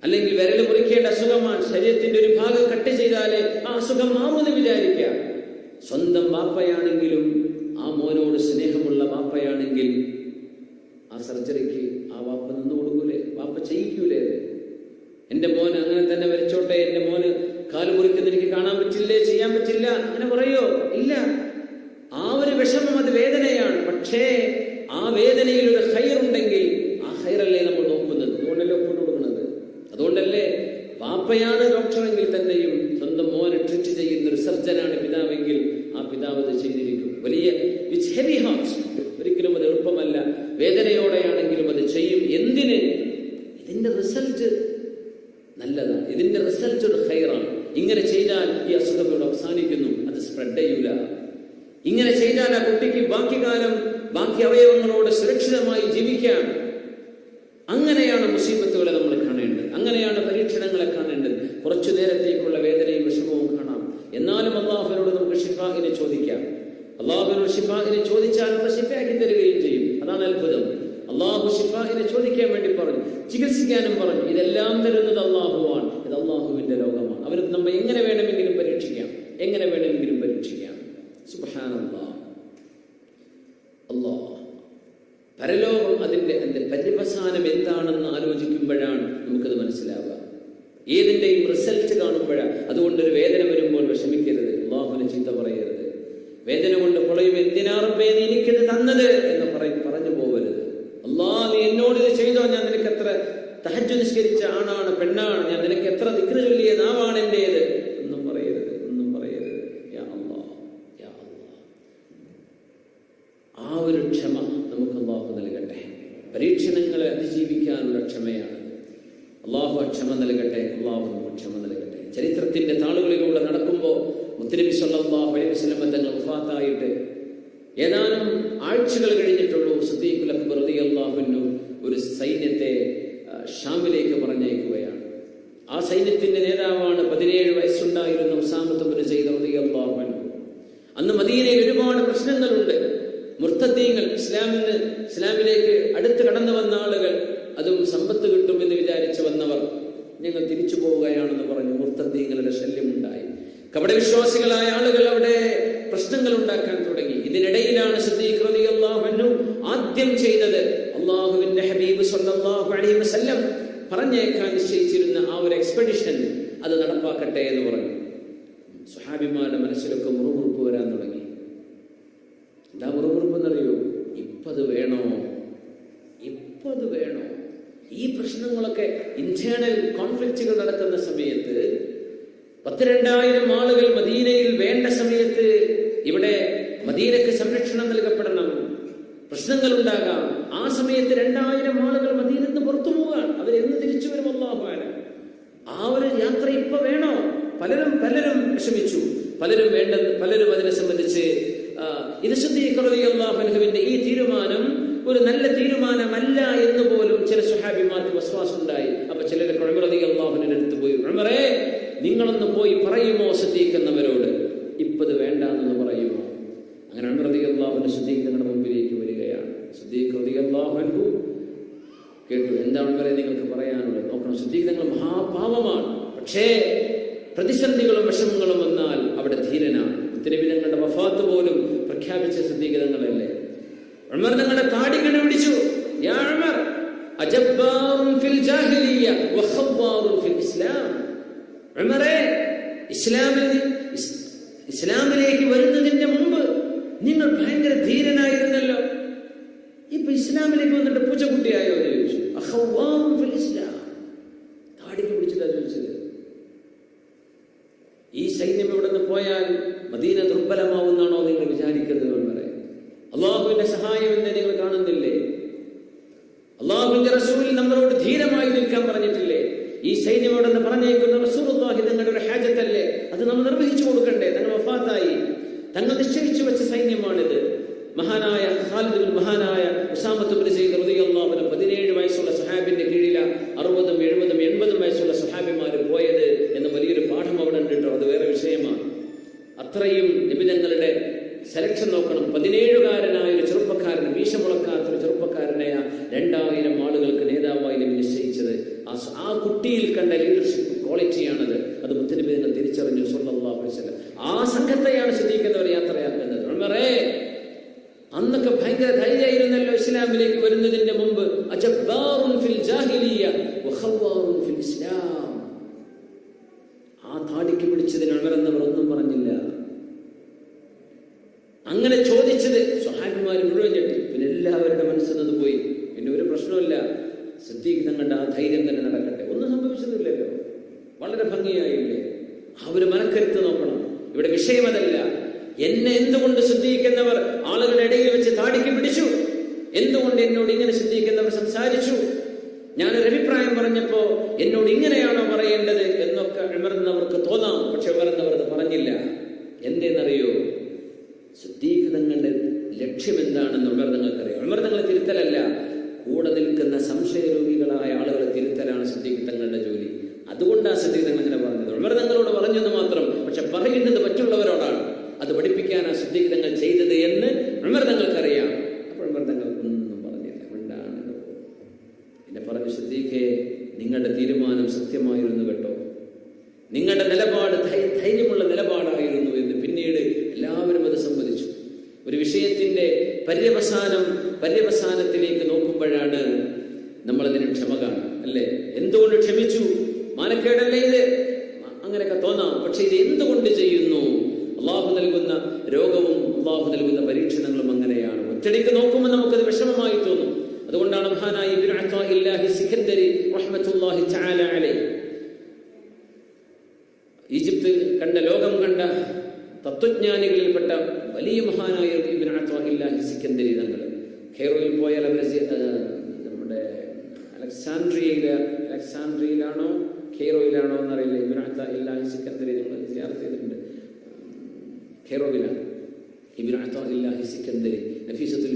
അല്ലെങ്കിൽ വിരൽ മുറിക്കേണ്ട അസുഖമാണ്, ശരീരത്തിന്റെ ഒരു ഭാഗം കട്ട് ചെയ്താലേ ആ അസുഖം മാറുമെന്ന് വിചാരിക്കുക. സ്വന്തം വാപ്പയാണെങ്കിലും, ആ മോനോട് സ്നേഹമുള്ള വാപ്പയാണെങ്കിൽ ആ സർജറിക്ക് ആ വാപ്പ നിന്ന് കൊടുക്കൂലേ? വാപ്പ ചെയ്യിക്കൂലേ? എന്റെ മോന് അങ്ങനെ തന്നെ വരച്ചോട്ടെ, എന്റെ മോന് കാല് മുറിക്കുന്ന എനിക്ക് കാണാൻ പറ്റില്ലേ, ചെയ്യാൻ പറ്റില്ല, അങ്ങനെ പറയോ? ഇല്ല. ആ ഒരു വിഷമം, അത് വേദനയാണ്. പക്ഷേ ആ വേദനയിൽ ഒരു ഖൈറുണ്ടെങ്കിൽ ആ ഖൈറല്ലേ നമ്മൾ നോക്കുന്നത്. അതുകൊണ്ടല്ലേ ഒപ്പിട്ട് കൊടുക്കുന്നത്. അതുകൊണ്ടല്ലേ വാപ്പയാണ് ഡോക്ടറെങ്കിൽ തന്നെയും സ്വന്തം മോനെ ട്രീറ്റ് ചെയ്യുന്ന ഒരു സർജനാണ് പിതാവെങ്കിൽ ആ പിതാവ് അത് ചെയ്തിരിക്കും. വലിയ ഹെവി ഹാർട്ട്, ഒരിക്കലും അത് എളുപ്പമല്ല. വേദനയോടെയാണെങ്കിലും അത് ചെയ്യും. എന്തിന്? ഇതിന്റെ റിസൾട്ട് നല്ലതാണ്, ഇതിന്റെ റിസൾട്ട് ഒരു ഖൈറാണ്. ഇങ്ങനെ ചെയ്താൽ ഈ അസുഖം ഇവിടെ അവസാനിക്കുന്നു, അത് സ്പ്രെഡ് ചെയ്യൂല. ഇങ്ങനെ ചെയ്താൽ ആ കുട്ടിക്ക് ബാക്കി കാലം ബാക്കി അവയവങ്ങളോട് സുരക്ഷിതമായി ജീവിക്കാം. അങ്ങനെയാണ് മുസീബത്തുകളെ നമ്മൾ കാണേണ്ടത്, അങ്ങനെയാണ് പരീക്ഷണങ്ങളെ കാണേണ്ടത്. കുറച്ചു നേരത്തേക്കുള്ള വേദനയും വിഷമവും കാണാം, എന്നാലും അള്ളാഹുവിനോട് നമുക്ക് ഷിഫാഇനെ ചോദിക്കാം. അള്ളാഹുവിനോട് ഷിഫാഇനെ ചോദിച്ചാൽ നമ്മൾ ഷിഫാക്കി തരികയും ചെയ്യും. അതാണ് അത്ഭുതം. അള്ളാഹു ഷിഫാഇനെ ചോദിക്കാൻ വേണ്ടി പറഞ്ഞു, ചികിത്സിക്കാനും പറഞ്ഞു. ഇതെല്ലാം തരുന്നത് അള്ളാഹുവാണ്. ഇത് അള്ളാഹുവിന്റെ ലോകമാണ്. അവന് നമ്മെ എങ്ങനെ വേണമെങ്കിലും പരീക്ഷിക്കാം, എങ്ങനെ വേണമെങ്കിലും പരീക്ഷിക്കാം. സുബ്ഹാനല്ലാഹ്. അല്ലാഹ് പരലോകം അതിന്റെ പര്യവസാനം എന്താണെന്ന് ആലോചിക്കുമ്പോഴാണ് നമുക്കത് മനസ്സിലാവുക. ഏതിന്റെയും റിസൾട്ട് കാണുമ്പോഴാണ്. അതുകൊണ്ടൊരു വേദന വരുമ്പോൾ വിഷമിക്കരുത്, അള്ളാഹുവിനെ ചീത്ത പറയരുത്. വേദന കൊണ്ട് പൊളയും, എന്തിനാ റബ്ബേ നീ എനിക്കിത് തന്നത് എന്ന് പറഞ്ഞു പോവരുത്. അല്ലാഹ് നീ എന്നോട് ഇത് ചെയ്തോ, ഞാൻ നിനക്ക് എത്ര തഹജ്ജുദ് നിസ്കരിച്ച ആണാണ്, പെണ്ണാണ്, ഞാൻ നിനക്ക് എത്ര ദിക്ർ ചൊല്ലിയ നാവാണ് എന്റേത്, ഒന്നും പറയരുത്, ഒന്നും പറയരുത്. യാ അല്ലാഹ്, യാ അല്ലാഹ്. ആ ഒരു ക്ഷമ നമുക്ക് അല്ലാഹു നൽകട്ടെ. പരീക്ഷണങ്ങളെ അതിജീവിക്കാനുള്ള ക്ഷമയാണ്. അല്ലാഹു ക്ഷമ നൽകട്ടെ, അല്ലാഹു നമുക്ക് ക്ഷമ നൽകട്ടെ. ചരിത്രത്തിന്റെ താളുകളിലൂടെ നടക്കുമ്പോൾ മുത്തനബി സല്ലല്ലാഹു അലൈഹി വസല്ലം തങ്ങൾ വഫാത്തായിട്ട് ഏതാനും ആഴ്ചകൾ കഴിഞ്ഞിട്ടുള്ളൂ. സിദ്ദീഖുൽ അക്ബർ റളിയല്ലാഹു അൻഹു ഒരു സൈന്യത്തെ ഷാമിലേക്ക് പറഞ്ഞയക്കുകയാണ്. ആ സൈന്യത്തിന്റെ നേതാവാണ് 17 വയസ്സുണ്ടായിരുന്ന ഉസാമത്ത് ഇബ്നു സെയ്ദ് റളിയല്ലാഹു അൻഹു. അന്ന് മദീനയിൽ ഒരുപാട് പ്രശ്നങ്ങളുണ്ട്. മുർത്തദീങ്ങൾ, ഇസ്ലാമിലേക്ക് അടുത്ത് കടന്നു വന്ന ആളുകൾ, അതും സമ്പത്ത് കിട്ടുമെന്ന് വിചാരിച്ച് വന്നവർ ഞങ്ങൾ തിരിച്ചു പോവുകയാണെന്ന് പറഞ്ഞു മുർത്തദീങ്ങളുടെ ശല്യമുണ്ടായി. കപടവിശ്വാസികളായ ആളുകൾ അവിടെ പ്രശ്നങ്ങൾ ഉണ്ടാക്കാൻ തുടങ്ങി. ഇതിനിടയിലാണ് സിദ്ദീഖ് റളിയല്ലാഹു അൻഹു ആദ്യം ചെയ്തത്, അല്ലാഹുവിന്റെ ഹബീബ് സല്ലല്ലാഹു അലൈഹി വസല്ലം പറഞ്ഞേക്കാൻ നിശ്ചയിച്ചിരുന്ന ആ ഒരു എക്സ്പെഡിഷൻ അത് നടപ്പാക്കട്ടെ എന്ന് പറഞ്ഞു. സ്വഹാബിമാരുടെ മനസ്സിലൊക്കെ മുറുമുറുപ്പ് വരാൻ തുടങ്ങി. എന്താ മുറുമുറുപ്പ് എന്നറിയോ? ഇപ്പത് വേണോ, ഇപ്പത് വേണോ? ഈ പ്രശ്നങ്ങളൊക്കെ, ഇന്റേണൽ കോൺഫ്ലിക്റ്റുകൾ നടക്കുന്ന സമയത്ത് 12,000 ആളുകൾ മദീനയിൽ വേണ്ട സമയത്ത് ഇവിടെ മദീനക്ക് സംരക്ഷണം നൽകപ്പെടണം, പ്രശ്നങ്ങൾ ഉണ്ടാകാം. ആ സമയത്ത് 2,000 ആളുകൾ മദീനത്ത് പുറത്തു പോകാൻ, അവരെന്ന് തിരിച്ചു വരും അല്ലാഹു അലം. ആ ഒരു യാത്ര ഇപ്പൊ വേണോ? പലരും വിഷമിച്ചു, പലരും അതിനെ സംബന്ധിച്ച് ഇത് സിദ്ദീഖ് റളിയല്ലാഹു അൻഹുവിന്റെ ഈ തീരുമാനം ഒരു നല്ല തീരുമാനമല്ല എന്ന് പോലും ചില സ്വഹാബിമാർക്ക് വിശ്വാസം ഉണ്ടായി. അപ്പൊ ചിലരൊക്കെ ഉമർ റളിയല്ലാഹു അൻഹുവിന്റെ അടുത്ത് പോയി, ഉമറേ നിങ്ങളൊന്ന് പോയി പറയുമോ സിദ്ദീഖ് എന്നവരോട്, ഇപ്പത് വേണ്ടാന്ന് പറയുമോ? അങ്ങനെ ഉമർ റളിയല്ലാഹു അൻഹു സിദ്ദീഖ് നിങ്ങളുടെ മുമ്പിലേക്ക് വരികയാണ്. സിദ്ദീഖ് റളിയല്ലാഹു അൻഹു കേട്ടു. എന്താണ് ഉമറേ നിങ്ങൾക്ക് പറയാനുള്ളത്? നോക്കണം, സിദ്ദീഖ് നിങ്ങൾ മഹാപാവമാണ്, പക്ഷേ പ്രതിസന്ധികളും വിഷമങ്ങളും വന്നാൽ അവിടെ ധീരനാണ്. മുത്തനബി തങ്ങളുടെ വഫാത്ത് പോലും പ്രഖ്യാപിച്ച സിദ്ദീഖ് തങ്ങളല്ലേ. ഉമർ തങ്ങളുടെ താടി കണ്ടുപിടിച്ചു. യാ ഉമർ, അജബ്ബാറുൻ ഫിൽ ജാഹിലിയ്യ വഖബ്ബാറുൻ ഫിൽ ഇസ്ലാം. ഉമറേ, ഇസ്ലാമിലേക്ക് വരുന്നതിന്റെ മുമ്പ് നിങ്ങൾ ഭയങ്കര ധീരനായിരുന്നല്ലോ, ഇപ്പൊ ഇസ്ലാമിലേക്ക് വന്നിട്ട് പൂച്ചക്കുട്ടിയായോ എന്ന് ചോദിച്ചു. അഖബ്ബാറുൻ ഫിൽ ഇസ്ലാം, താടിക്ക് പിടിച്ചിട്ടാ ചോദിച്ചത്. ഈ സൈന്യം ഇവിടെ നിന്ന് പോയാൽ മദീന ദുർബലമാവുന്നാണോ നിങ്ങൾ വിചാരിക്കുന്നത്? ഉമറേ, അള്ളാഹുവിന്റെ സഹായം എന്ന് നിങ്ങൾ കാണുന്നില്ലേ? അള്ളാഹുവിന്റെ റസൂൽ നമ്മളോട് ധീരമായി നിൽക്കാൻ പറഞ്ഞിട്ടില്ലേ? ഈ സൈന്യം അവിടെ നിന്ന് പറഞ്ഞേക്കുന്ന റസൂലുള്ളാഹി തങ്ങളുടെ ഒരു ഹാജത്തല്ലേ, അത് നമ്മൾ നിർവഹിച്ചു കൊടുക്കണ്ടേ? തങ്ങൾ വഫാത്തായി, തങ്ങൾ നിശ്ചയിച്ചു വെച്ച സൈന്യമാണിത്. മഹാനായ ഉസാമത്ത് ഇബ്നു സെയ്ദ് റളിയല്ലാഹു അൻഹു 17 വയസ്സുള്ള സഹാബിന്റെ കീഴിലാണ് 60, 70, 80 വയസ്സുള്ള സഹാബിമാർ പോയത് എന്ന വലിയൊരു പാഠം അവിടെ ഉണ്ട് കേട്ടോ. അത് വേറെ വിഷയമാണ്. അത്രയും നിബിധങ്ങളുടെ സെലക്ഷൻ നോക്കണം. 17കാരനായ ഒരു ചെറുപ്പക്കാരൻ, മീശമുളക്കാത്തൊരു ചെറുപ്പക്കാരനായ 2000 ആളുകൾക്ക് നേതാവായി നബി നിശ്ചയിച്ചത് ആ കുട്ടിയിൽ കണ്ട ലീഡർഷിപ്പ് ക്വാളിറ്റിയാണത്. അത് മുത്തനബി തങ്ങൾ തിരിച്ചറിഞ്ഞു സ്വല്ലല്ലാഹു അലൈഹി വസല്ലം. ആ സംഘത്തെയാണ് സിദ്ദീഖിനവർ യാത്രയാക്കുന്നത്. ഉമറേ, അന്നൊക്കെ ഭയങ്കര ധൈര്യമായിരുന്നല്ലോ ഇസ്ലാമിലേക്ക് വരുന്നതിന്റെ മുമ്പ്. അജബ്ബാറുൻ ഫിൽ ജാഹിലിയ്യ വഖബ്ബാറുൻ ഫിൽ ഇസ്ലാം. ആ താടിക്ക് പിടിച്ചതിന് ഉമർ എന്നവർ ഒന്നും പറഞ്ഞില്ല. അങ്ങനെ ചോദിച്ചത് സ്വഹാബിമാർ മുഴുവൻ ഞെട്ടി. പിന്നെ എല്ലാവരുടെ മനസ്സിൽ പോയി. പിന്നെ ഒരു പ്രശ്നമില്ല, സിദ്ദീഖ് തങ്ങളുടെ ആ ധൈര്യം തന്നെ നടക്കട്ടെ. ഒന്നും സംഭവിച്ചതില്ലല്ലോ, വളരെ ഭംഗിയായില്ലേ? ആ ഒരു മനക്കരുത്ത് നോക്കണം. ഇവിടെ വിഷയം അതല്ല. എന്നെ എന്തുകൊണ്ട് സിദ്ദീഖ് എന്നവർ ആളുകളുടെ ഇടയിൽ വെച്ച് താടിക്ക് പിടിച്ചു? എന്തുകൊണ്ട് എന്നോട് ഇങ്ങനെ സിദ്ദീഖ് എന്നവർ സംസാരിച്ചു? ഞാനൊരു അഭിപ്രായം പറഞ്ഞപ്പോ എന്നോട് ഇങ്ങനെയാണോ പറയേണ്ടത് എന്നൊക്കെ ഉമർ എന്നവർക്ക് തോന്നാം. പക്ഷെ ഉമർ എന്നവർ അത് പറഞ്ഞില്ല. എന്തെന്നറിയോ? സിദ്ദീഖ് തങ്ങളുടെ ലക്ഷ്യം എന്താണെന്ന് ഉമർ തങ്ങൾക്കറിയാം. ഉമർ തങ്ങളെ തിരുത്തലല്ല, കൂടെ നിൽക്കുന്ന സംശയരോഗികൾ അതുകൊണ്ടാണ് സിദ്ദീഖ് തങ്ങൾ അങ്ങനെ പറഞ്ഞത്. ഉമർ തങ്ങളോട് പറഞ്ഞെന്ന് മാത്രം, പക്ഷെ പറയുന്നത് മറ്റുള്ളവരോടാണ്. അത് പഠിപ്പിക്കാനാണ് സിദ്ദീഖ് തങ്ങൾ ചെയ്തത് എന്ന് ഉമർ തങ്ങൾക്കറിയാം. അപ്പോൾ ഉമർ തങ്ങൾ ഒന്നും പറഞ്ഞില്ല, മിണ്ടാണെന്ന് പോകും. പിന്നെ പറഞ്ഞു, സിദ്ദീഖേ, നിങ്ങളുടെ തീരുമാനം സത്യമായിരുന്നു കേട്ടോ, നിങ്ങളുടെ നിലപാട് ധൈര്യമുള്ള നിലപാടായിരുന്നു എന്ന് പിന്നീട് എല്ലാവരും അത് സമ്മതിച്ചു. ഒരു വിഷയത്തിന്റെ പര്യവസാനത്തിലേക്ക് നോക്കുമ്പോഴാണ് നമ്മളതിന് ക്ഷമ കാണുക, അല്ലേ? എന്തുകൊണ്ട് ക്ഷമിച്ചു? മാനക്കേടല്ലേ ഇത്? അങ്ങനെയൊക്കെ തോന്നാം. പക്ഷെ ഇത് എന്തുകൊണ്ട് ചെയ്യുന്നു? അള്ളാഹു നൽകുന്ന രോഗവും അള്ളാഹു നൽകുന്ന പരീക്ഷണങ്ങളും അങ്ങനെയാണ്. ഒറ്റടിക്ക് നോക്കുമ്പോൾ നമുക്കത് വിഷമമായി തോന്നും. അതുകൊണ്ടാണ് മഹാനായ ഇബ്നു അത്താഇല്ലാഹി സിക്കന്ദരി റഹ്മത്തുള്ളാഹി തആല അലൈഹി, ഈജിപ്ത് കണ്ട, ലോകം കണ്ട തത്വജ്ഞാനികളിൽപ്പെട്ട വലിയ മഹാനായ ഇബ്നു അത്താഇല്ലാഹി സിക്കന്ദരി തങ്ങൾ ഖൈറോയിൽ പോയാൽ നമ്മുടെ അലക്സാൻഡ്രിയയിലാണോ ഖൈറോയിലാണോ എന്നറിയില്ല, ഇബ്നു അത്താഇല്ലാഹി സിക്കന്ദരി നമ്മൾ സിയാറത്ത് ചെയ്തിട്ടുണ്ട്. ഖൈറോയിലാണ് ഇബ്നു അത്താഇല്ലാഹി സിക്കന്ദരി. നഫീസത്തുൽ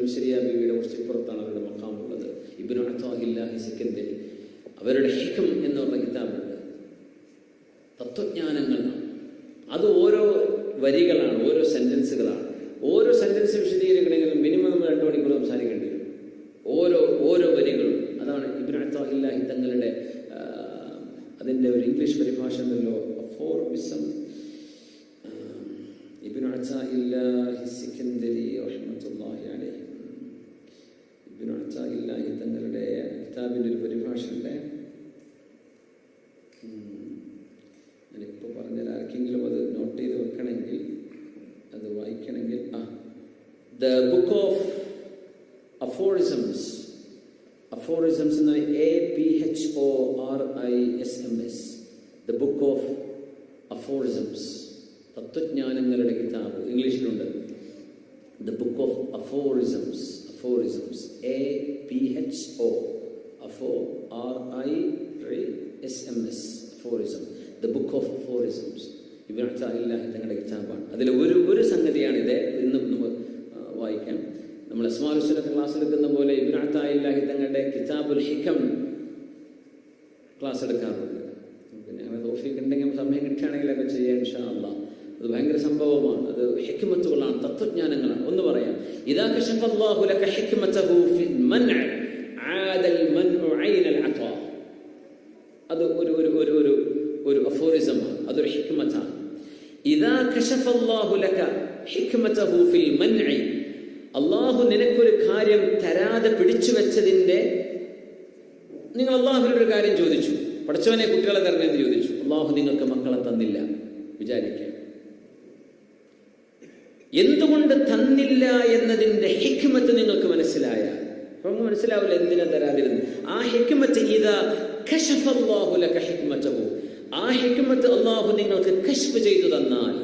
മിസ്രിയ ബീവിയുടെ കുറച്ച് ഇപ്പുറത്താണ് അവരുടെ മഖാമുള്ളത്. ഇബ്നു അത്താഇല്ലാഹി സിക്കന്ദരി, അവരുടെ ഹിക്ം എന്ന് പറഞ്ഞ കിതാബുണ്ട്. തത്വജ്ഞാനങ്ങളാണ് അത്. ഓരോ വരികളാണ്, ഓരോ സെന്റൻസുകളാണ്. ഓരോ സെന്റൻസ് വിശദീകരിക്കണമെങ്കിലും മിനിമം 2 മണിക്കൂർ സംസാരിക്കേണ്ടി വരും. ഓരോ വരികളും. അതാണ് ഇബ്നു അത്താഇല്ലാഹി തങ്ങളുടെ അതിൻ്റെ ഒരു ഇംഗ്ലീഷ് പരിഭാഷ ഉണ്ടല്ലോ, അഫോറിസം. ഇബ്നു അത്താഇല്ലാഹി സിക്കന്ദരി റഹ്മത്തുള്ളാഹി അലൈഹി, ഇബ്നു അത്താഇല്ലാഹി തങ്ങളുടെ കിതാബിൻ്റെ ഒരു പരിഭാഷ ഉണ്ട്. ഞാനിപ്പോൾ പറഞ്ഞാൽ ആർക്കെങ്കിലും അത് നോട്ട് ചെയ്ത് വെക്കണമെങ്കിൽ, അത് വായിക്കണമെങ്കിൽ, the book of aphorisms. Aphorisms എന്ന് APHORISMS, the book of aphorisms, തത്വജ്ഞാനങ്ങളുടെ കിതാബ്. ഇംഗ്ലീഷിലുണ്ട് the book of aphorisms. Aphorisms APHORISMS, aphorism, the book of aphorisms. Ibnu Ataillahi തങ്ങളുടെ കിതാബാണ്. അതിൽ ഒരു സംഗതിയാണ് ഇത്. ഇന്ന് വായിക്കാം. നമ്മൾ അസ്മാഉൽ ഹുസ്ന ക്ലാസ് എടുക്കുന്ന പോലെ ഇബ്നു അത്താഇല്ലാഹി തങ്ങളുടെ കിതാബുൽ ഹിക്ം ക്ലാസ് എടുക്കാറുണ്ട്. പിന്നെ അങ്ങനെ തൗഫീഖ് ഉണ്ടെങ്കിൽ സമയം കിട്ടുകയാണെങ്കിലൊക്കെ ചെയ്യാം ഇൻഷാ അല്ലാഹ്. അത് ഭയങ്കര സംഭവമാണ്. അത് ഹിക്മത്തുകളാണ്, തത്വജ്ഞാനങ്ങളാണ്. ഒന്ന് പറയാം, ഇദാ കശഫല്ലാഹു ലക ഹിക്മതഹു ഫിൽ മൻഅ ആദൽ മൻഉ ഐനൽ അതാ. അത് ഒരു അഫോറിസമാണ്, അതൊരു ഹിക്മത്താണ്. ഇദാ കശഫല്ലാഹു ലക ഹിക്മതഹു ഫിൽ മൻഇ, അല്ലാഹു നിനക്കൊരു കാര്യം തരാതെ പിടിച്ചു വെച്ചതിന്റെ, നിങ്ങൾ അല്ലാഹുവിനോട് ഒരു കാര്യം ചോദിച്ചു, പഠിച്ചവനെ കുട്ടികളെ തരണമെന്ന് ചോദിച്ചു, അല്ലാഹു നിങ്ങൾക്ക് മക്കളെ തന്നില്ല വിചാരിക്കുക. എന്തുകൊണ്ട് തന്നില്ല എന്നതിന്റെ ഹിക്മത്ത് നിങ്ങൾക്ക് മനസ്സിലായാൽ, അപ്പൊ മനസ്സിലാവില്ല എന്തിനാ തരാതിരുന്നു. ആ ഹിക്മത്ത് ഇദാ കശഫല്ലാഹു ലക ഹിക്മതഹു, ആ ഹിക്മത്ത് അല്ലാഹു നിങ്ങൾക്ക് കശ്ഫ് ചെയ്തു തന്നാൽ,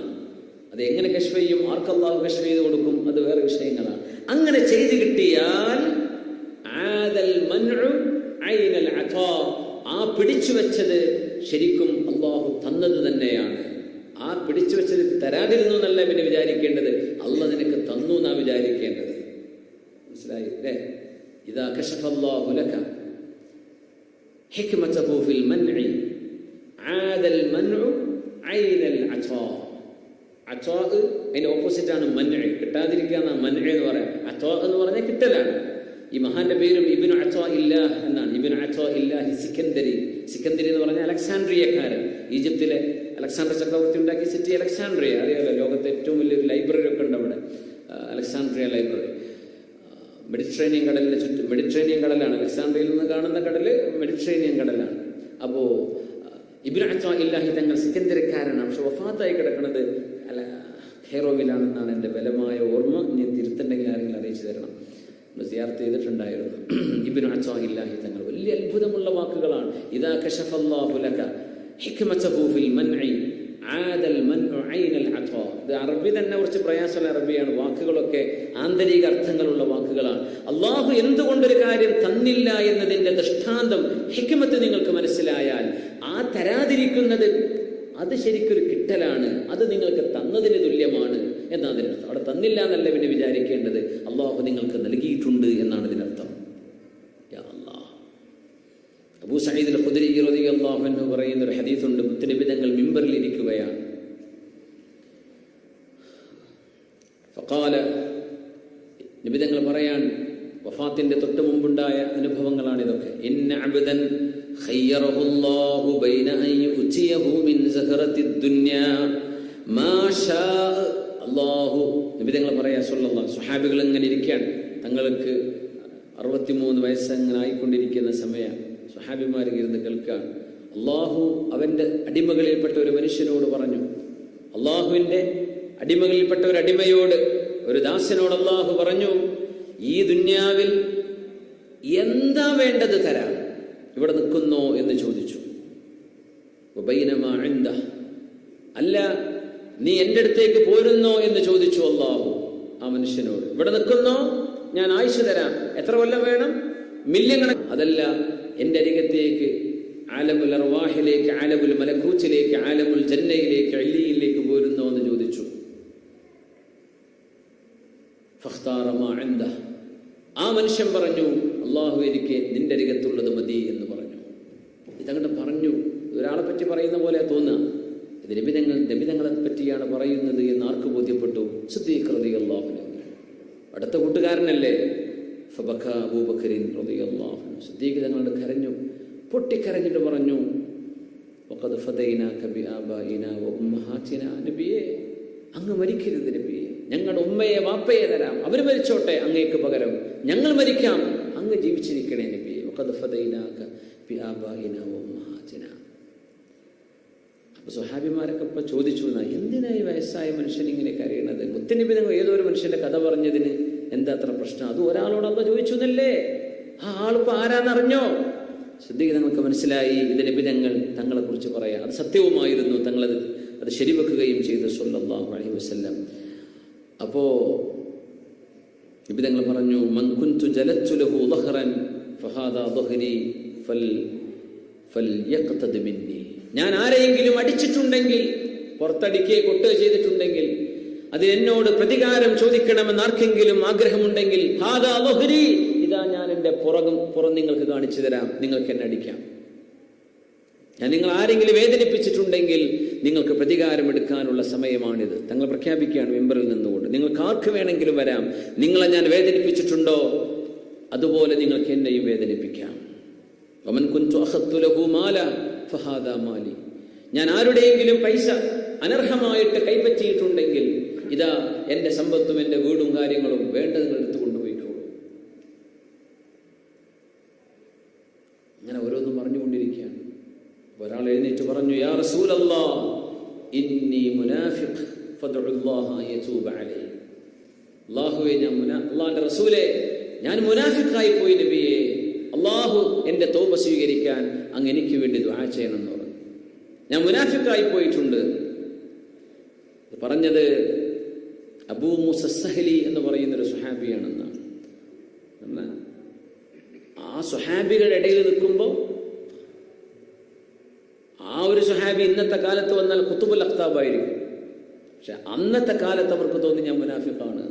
അത് എങ്ങനെ കശ്ഫ് ചെയ്യും, ആർക്ക് അല്ലാഹു കശ്ഫ് ചെയ്ത് കൊടുക്കും, അത് വേറെ വിഷയങ്ങളാണ്. അങ്ങനെ ചെയ്തു കിട്ടിയാൽ ആദൽ മൻഉ ഐനൽ അതാ, ആ പിടിച്ചു വെച്ചത് ശരിക്കും അല്ലാഹു തന്നത് തന്നെയാണ്. ആ പിടിച്ചു വെച്ചത് തരാതിരുന്നു എന്നല്ല പിന്നെ വിചാരിക്കേണ്ടത്, അല്ലാഹു നിനക്ക് തന്നു എന്നാ വിചാരിക്കേണ്ടത്. മനസ്സിലായി അല്ലേ? ഇദാ കശഫല്ലാഹു ലക ഹിക്മതഹു ഫിൽ മൻഇ ആദൽ മൻഉ ഐനൽ അതാ. അതാ അതിന്റെ ഓപ്പോസിറ്റ് ആണ് മൻഇ, കിട്ടാതിരിക്കുക എന്നാ മൻഇ എന്ന് പറയാം. അതാ എന്ന് പറഞ്ഞാൽ കിട്ടലാണ്. ഈ മഹാന്റെ പേരും ഇബ്നു അത്താഇല്ലാഹ് എന്നാണ്. ഇബ്നു അത്താഇല്ലാഹി സിക്കന്ദരി. സിക്കന്ദരി എന്ന് പറഞ്ഞാൽ അലക്സാൻഡ്രിയക്കാരൻ. ഈജിപ്തിലെ അലക്സാണ്ടർ ചക്രവർത്തി ഉണ്ടാക്കിയ സിറ്റി അലക്സാൻഡ്രിയ, അറിയാലോ. ലോകത്തെ ഏറ്റവും വലിയൊരു ലൈബ്രറി ഒക്കെ ഉണ്ട് അവിടെ, അലക്സാൻഡ്രിയ ലൈബ്രറി. മെഡിറ്ററേനിയൻ കടലിന് ചുറ്റും, മെഡിറ്ററേനിയൻ കടലാണ് അലക്സാൻഡ്രിയയിൽ നിന്ന് കാണുന്ന കടല്, മെഡിറ്ററേനിയൻ കടലാണ്. അപ്പോൾ ഇബ്നു അത്താഇല്ലാഹി തങ്ങൾ സിക്കന്ദരക്കാരനാണ്. പക്ഷെ വഫാത്തായി കിടക്കുന്നത് ഖൈറോവിലാണെന്നാണ് എൻ്റെ ബലമായ ഓർമ്മ. ഇനി തിരുത്തുണ്ടെങ്കിൽ ആരെങ്കിലും അറിയിച്ചു തരണം. സിയാറത്ത് ചെയ്തിട്ടുണ്ടായിരുന്നു. ഇബ്നു അത്താഇല്ലാഹി തങ്ങൾ വലിയ അത്ഭുതമുള്ള വാക്കുകളാണ്. ഇദാ കശഫല്ലാഹു ലക ഹിക്മതഹു ഫിൽ മൻഇ ആദൽ മൻഉ ഐനൽ അതാ. ഇത് അറബി തന്നെ കുറച്ച് പ്രയാസമുള്ള അറബിയാണ്. വാക്കുകളൊക്കെ ആന്തരിക അർത്ഥങ്ങളുള്ള വാക്കുകളാണ്. അള്ളാഹു എന്തുകൊണ്ടൊരു കാര്യം തന്നില്ല എന്നതിന്റെ ദൃഷ്ടാന്തം, ഹിക്മത്ത് നിങ്ങൾക്ക് മനസ്സിലായാൽ, ആ തരാതിരിക്കുന്നത് അത് ശരിക്കൊരു കിട്ടലാണ്, അത് നിങ്ങൾക്ക് തന്നതിന് തുല്യമാണ് എന്നാണ് അതിനർത്ഥം. അവിടെ തന്നില്ല എന്നല്ല പിന്നെ വിചാരിക്കേണ്ടത്, അള്ളാഹു നിങ്ങൾക്ക് നൽകിയിട്ടുണ്ട് എന്നാണ് ഇതിനർത്ഥം. യാ അല്ലാഹ്. അബൂ സഈദ് അൽ ഖുദരി റളിയല്ലാഹു അൻഹു പറയുന്ന ഒരു ഹദീസുണ്ട്. മുത്തുനബി തങ്ങൾ മിമ്പറിൽ ഇരിക്കുകയാണ്. ഫഖാല, നബി തങ്ങൾ പറയാൻ, വഫാത്തിന്റെ തൊട്ട് മുമ്പുണ്ടായ അനുഭവങ്ങളാണ് ഇതൊക്കെ. ഇന്ന അബ്ദൻ ഖയ്യറഹുല്ലാഹു ബൈന അൻ യുതിയഹു മിൻ സഹറത്തിദ് ദുനിയാ മാ ഷാ. അല്ലാഹു, നബി തങ്ങൾ പറയാ സല്ലല്ലാഹു, സ്വഹാബികൾ ഇങ്ങനെ ഇരിക്കുകയാണ്, തങ്ങൾക്ക് 63 വയസ്സ് അങ്ങനെ ആയിക്കൊണ്ടിരിക്കുന്ന സമയം സ്വഹാബിമാർ ഇരുന്ന് കേൾക്കാൻ. അള്ളാഹു അവന്റെ അടിമകളിൽപ്പെട്ട ഒരു മനുഷ്യനോട് പറഞ്ഞു, അള്ളാഹുവിന്റെ അടിമകളിൽപ്പെട്ട ഒരു അടിമയോട്, ഒരു ദാസനോട് അള്ളാഹു പറഞ്ഞു, ഈ ദുന്യാവിൽ എന്താ വേണ്ടത് തരാം, ഇവിടെ നിൽക്കുന്നോ എന്ന് ചോദിച്ചു. അല്ല, നീ എൻ്റെ അടുത്തേക്ക് പോരുന്നോ എന്ന് ചോദിച്ചു അള്ളാഹു ആ മനുഷ്യനോട്. ഇവിടെ നിൽക്കുന്നോ, ഞാൻ ആയുസ് തരാം, എത്ര കൊല്ലം വേണം, മില്യൺ കണക്ക്. അതല്ല, എൻ്റെ അരികത്തേക്ക് ആലമുൽ അർവാഹിലേക്ക്, ആലമുൽ മലക്കൂച്ചിലേക്ക്, ആലമുൽ ജന്നയിലേക്ക്, അല്ലിയിലേക്ക് പോരുന്നോ എന്ന് ചോദിച്ചു. ഫഖ്താറ മാ ഇൻദഹ്, ആ മനുഷ്യൻ പറഞ്ഞു, അള്ളാഹു എനിക്ക് നിന്റെ അരികത്തുള്ളത് മതി എന്ന് പറഞ്ഞു. ഇതങ്ങോട്ട് പറഞ്ഞു. ഒരാളെ പറ്റി പറയുന്ന പോലെ തോന്നുക, ഇത് നബിതങ്ങളെ പറ്റിയാണ് പറയുന്നത് എന്ന് ആർക്ക് ബോധ്യപ്പെട്ടു? സിദ്ദീഖ് റളിയല്ലാഹു അൻഹു, അടുത്ത കൂട്ടുകാരനല്ലേ. ഫബക അബൂബക്കറിൻ റളിയല്ലാഹു അൻഹു, സിദ്ദീഖ് തങ്ങളോട് കരഞ്ഞു, പൊട്ടിക്കരഞ്ഞിട്ട് പറഞ്ഞു, വഖദ് ഫദൈനാക ബിആബായിനാ വഉമ്മഹാതിനാ. നബിയേ, അങ്ങ് മരിക്കരുത് നബിയേ, ഞങ്ങളുടെ ഉമ്മയെ വാപ്പയെ തരാം, അവർ മരിച്ചോട്ടെ, അങ്ങേക്ക് പകരം ഞങ്ങൾ മരിക്കാം, അങ്ങ് ജീവിച്ചിരിക്കണേ നബിയേ. വഖദ് ഫദൈനാക ബിആബായിനാ വഉമ്മഹാതിനാ. അപ്പൊ സ്വഹാബിമാരൊക്കെ ഇപ്പൊ ചോദിച്ചു, എന്തിനായി വയസ്സായ മനുഷ്യൻ ഇങ്ങനെ കരയണത്? മുത്തനബി തങ്ങൾ ഏതോ ഒരു മനുഷ്യന്റെ കഥ പറഞ്ഞതിന് എന്താ അത്ര പ്രശ്നം? അത് ഒരാളോട് അള്ളാഹ് ചോദിച്ചു എന്നല്ലേ? ആ ആളിപ്പോ ആരാന്നറിഞ്ഞോ? സിദ്ദീഖ് തങ്ങൾക്ക് മനസ്സിലായി ഇത് നബി തങ്ങളെ കുറിച്ച് പറയാം, അത് സത്യവുമായിരുന്നു, തങ്ങളത് അത് ശരിവെക്കുകയും ചെയ്തു സല്ലല്ലാഹു അലൈഹി വസല്ലം. അപ്പോ നബി തങ്ങൾ പറഞ്ഞു, മൻ കുൻതു ജലത്തു ലഹു ദഹ്റൻ ഫഹാദാ ദഹ്രി ഫൽയഖ്തദ് മിന്നി. ഞാൻ ആരെയെങ്കിലും അടിച്ചിട്ടുണ്ടെങ്കിൽ, പുറത്തടിക്കുകയോ കൊട്ടുകയോ ചെയ്തിട്ടുണ്ടെങ്കിൽ, അതിന് എന്നോട് പ്രതികാരം ചോദിക്കണമെന്ന് ആർക്കെങ്കിലും ആഗ്രഹമുണ്ടെങ്കിൽ, ഹാദാ ദഹ്രി, ഇതാ ഞാൻ എൻ്റെ പുറം നിങ്ങൾക്ക് കാണിച്ചു തരാം, നിങ്ങൾക്ക് എന്നെ അടിക്കാം. ഞാൻ നിങ്ങൾ ആരെങ്കിലും വേദനിപ്പിച്ചിട്ടുണ്ടെങ്കിൽ നിങ്ങൾക്ക് പ്രതികാരം എടുക്കാനുള്ള സമയമാണിത്. തങ്ങൾ പ്രഖ്യാപിക്കുകയാണ് മിമ്പറിൽ നിന്നുകൊണ്ട്, നിങ്ങൾക്ക് ആർക്ക് വേണമെങ്കിലും വരാം, നിങ്ങളെ ഞാൻ വേദനിപ്പിച്ചിട്ടുണ്ടോ അതുപോലെ നിങ്ങൾക്ക് എന്നെയും വേദനിപ്പിക്കാം. വമൻ കുൻതു അഖദ്തു ലഹു മാല ഫഹാദാ മാലി. ഞാൻ ആരുടെയെങ്കിലും പൈസ അനർഹമായിട്ട് കൈപ്പറ്റിയിട്ടുണ്ടെങ്കിൽ, ഇതാ എൻ്റെ സമ്പത്തും എൻ്റെ വീടും കാര്യങ്ങളും വേണ്ടത് എടുത്തു കൊണ്ടുപോയിക്കോളൂ. അങ്ങനെ ഓരോന്നും പറഞ്ഞുകൊണ്ടിരിക്കുകയാണ്. ഒരാൾ എഴുന്നേറ്റ് പറഞ്ഞു, യാ റസൂലല്ലാഹ് ഇന്നി മുനാഫിഖ് ഫദ്ഉല്ലാഹ യതൂബ അലൈഹി. അല്ലാഹുവേ, അല്ലാഹുവിന്റെ റസൂലേ, ഞാൻ മുനാഫിഖായി പോയി നബിയേ, അള്ളാഹു എൻ്റെ തൗബ സ്വീകരിക്കാൻ അങ്ങ് എനിക്ക് വേണ്ടി ദുആ ചെയ്യണം എന്ന് പറഞ്ഞു. ഞാൻ മുനാഫിഖായി പോയിട്ടുണ്ട്. പറഞ്ഞത് അബൂ മൂസ സഹലി എന്ന് പറയുന്നൊരു സുഹാബിയാണെന്നാണ്. ആ സുഹാബികളുടെ ഇടയിൽ നിൽക്കുമ്പോൾ ആ ഒരു സുഹാബി ഇന്നത്തെ കാലത്ത് വന്നാൽ ഖുതുബുൽ അഖ്താബായിരിക്കും. പക്ഷെ അന്നത്തെ കാലത്ത് അവർക്ക് തോന്നി ഞാൻ മുനാഫിഖാണ്,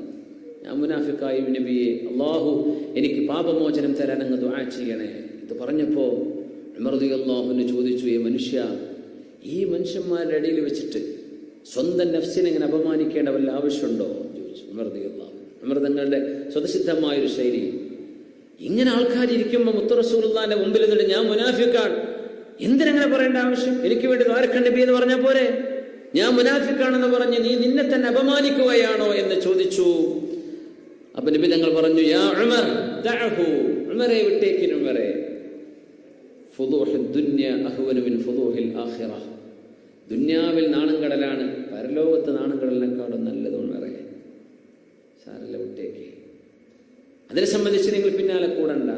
ഞാൻ മുനാഫിഖായി നബിയെ, അള്ളാഹു എനിക്ക് പാപമോചനം തരാൻ അങ്ങ് ദുആ ചെയ്യണേ. ഇത് പറഞ്ഞപ്പോൾ ഉമർ റളിയല്ലാഹു അൻഹു ചോദിച്ചു, മനുഷ്യ, ഈ മനുഷ്യന്മാരുടെ ഇടയിൽ വെച്ചിട്ട് സ്വന്തം നഫ്സിനെ ഇങ്ങനെ അപമാനിക്കേണ്ട വല്ല ആവശ്യമുണ്ടോ ചോദിച്ചു ഉമർ റളിയല്ലാഹു അൻഹു. ഉമർ തങ്ങളുടെ സ്വതസിദ്ധമായൊരു ശൈലി. ഇങ്ങനെ ആൾക്കാരിയ്ക്കുമ്പോൾ മുത്ത് റസൂലുള്ളാഹിന്റെ മുമ്പിൽ നിന്നിട്ട് ഞാൻ മുനാഫിഖാണ്, എന്തിനങ്ങനെ പറയേണ്ട ആവശ്യം? എനിക്ക് വേണ്ടി ദ്വാരക്കൻ നബി എന്ന് പറഞ്ഞാൽ പോരെ? ഞാൻ മുനാഫിഖാണെന്ന് പറഞ്ഞ് നീ നിന്നെ തന്നെ അപമാനിക്കുകയാണോ എന്ന് ചോദിച്ചു. അപ്പൊ നബി തങ്ങൾ പറഞ്ഞു, യാ ഉമർ ദഅഹു, ഉമറെ വിട്ടേക്കിൻ ഉമറെ, ഫുദൂഹുദ് ദുനിയ അഹ്വനു മിൻ ഫുദൂഹിൽ ആഖിറ. ദുനിയാവിൽ നാണംകടലാണ് പരലോകത്ത് നാണംകടലിനെക്കാളും നല്ലത് ഉമറെ, സാരല്ല വിട്ടേക്ക്. അതിനെ സംബന്ധിച്ച് നിങ്ങൾ പിന്നാലെ കൂടണ്ട.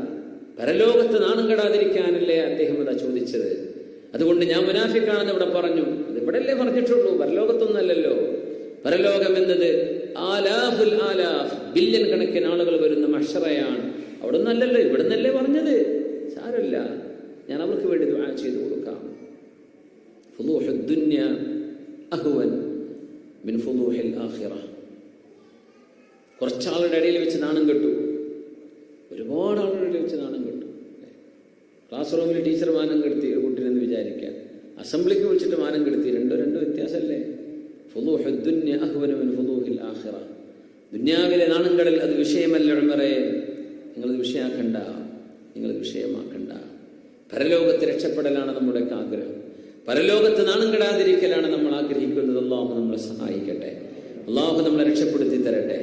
പരലോകത്ത് നാണം കെടാതിരിക്കാനല്ലേ അദ്ദേഹം അതാ ചോദിച്ചത്. അതുകൊണ്ട് ഞാൻ മുനാഫിഖാണെന്ന് ഇവിടെ പറഞ്ഞു. അത് ഇവിടെയല്ലേ പറഞ്ഞിട്ടുള്ളൂ, പരലോകത്തൊന്നല്ലല്ലോ. പരലോകം എന്നത് ആലാഫുൽ ആലാഫ്, ബില്യൺ കണക്കിന് ആളുകൾ വരുന്ന മഹ്ശറയാണ്. അവിടെ ഒന്നല്ലല്ലോ, ഇവിടെ നിന്നല്ലേ പറഞ്ഞത്. സാരമില്ല, ഞാൻ അവർക്ക് വേണ്ടി ദുആ ചെയ്തു കൊടുക്കാം. ഫുദൂഹുദ് ദുനിയ അഹ്വൻ മിൻ ഫുദൂഹിൽ ആഖിറ. കുറച്ചാളുടെ ഇടയിൽ വെച്ച് നാണം കെട്ടു, ഒരുപാട് ആളുകളുടെ ഇടയിൽ വെച്ച് നാണം കെട്ടു. ക്ലാസ് റൂമിൽ ടീച്ചർ മാനം കെടുത്തി ഒരു കുട്ടീനെന്ന് വിചാരിക്കുക, അസംബ്ലിക്ക് വിളിച്ചിട്ട് മാനം കെടുത്തി, രണ്ടോ വ്യത്യാസമല്ലേ? ഫുളൂഹുദ്ദുന്യ അഹ്വനു മിൻ ഫുളൂഹിൽ ആഖിറ. ദുനിയാവിലെ നാണംകടൽ അത് വിഷയമല്ല ഉമറേ, നിങ്ങളത് വിഷയമാക്കണ്ട. പരലോകത്ത് രക്ഷപ്പെടലാണ് നമ്മുടെയൊക്കെ ആഗ്രഹം. പരലോകത്ത് നാണം കെടാതിരിക്കലാണ് നമ്മൾ ആഗ്രഹിക്കുന്നത്. അള്ളാഹു നമ്മളെ സഹായിക്കട്ടെ, അള്ളാഹു നമ്മളെ രക്ഷപ്പെടുത്തി തരട്ടെ.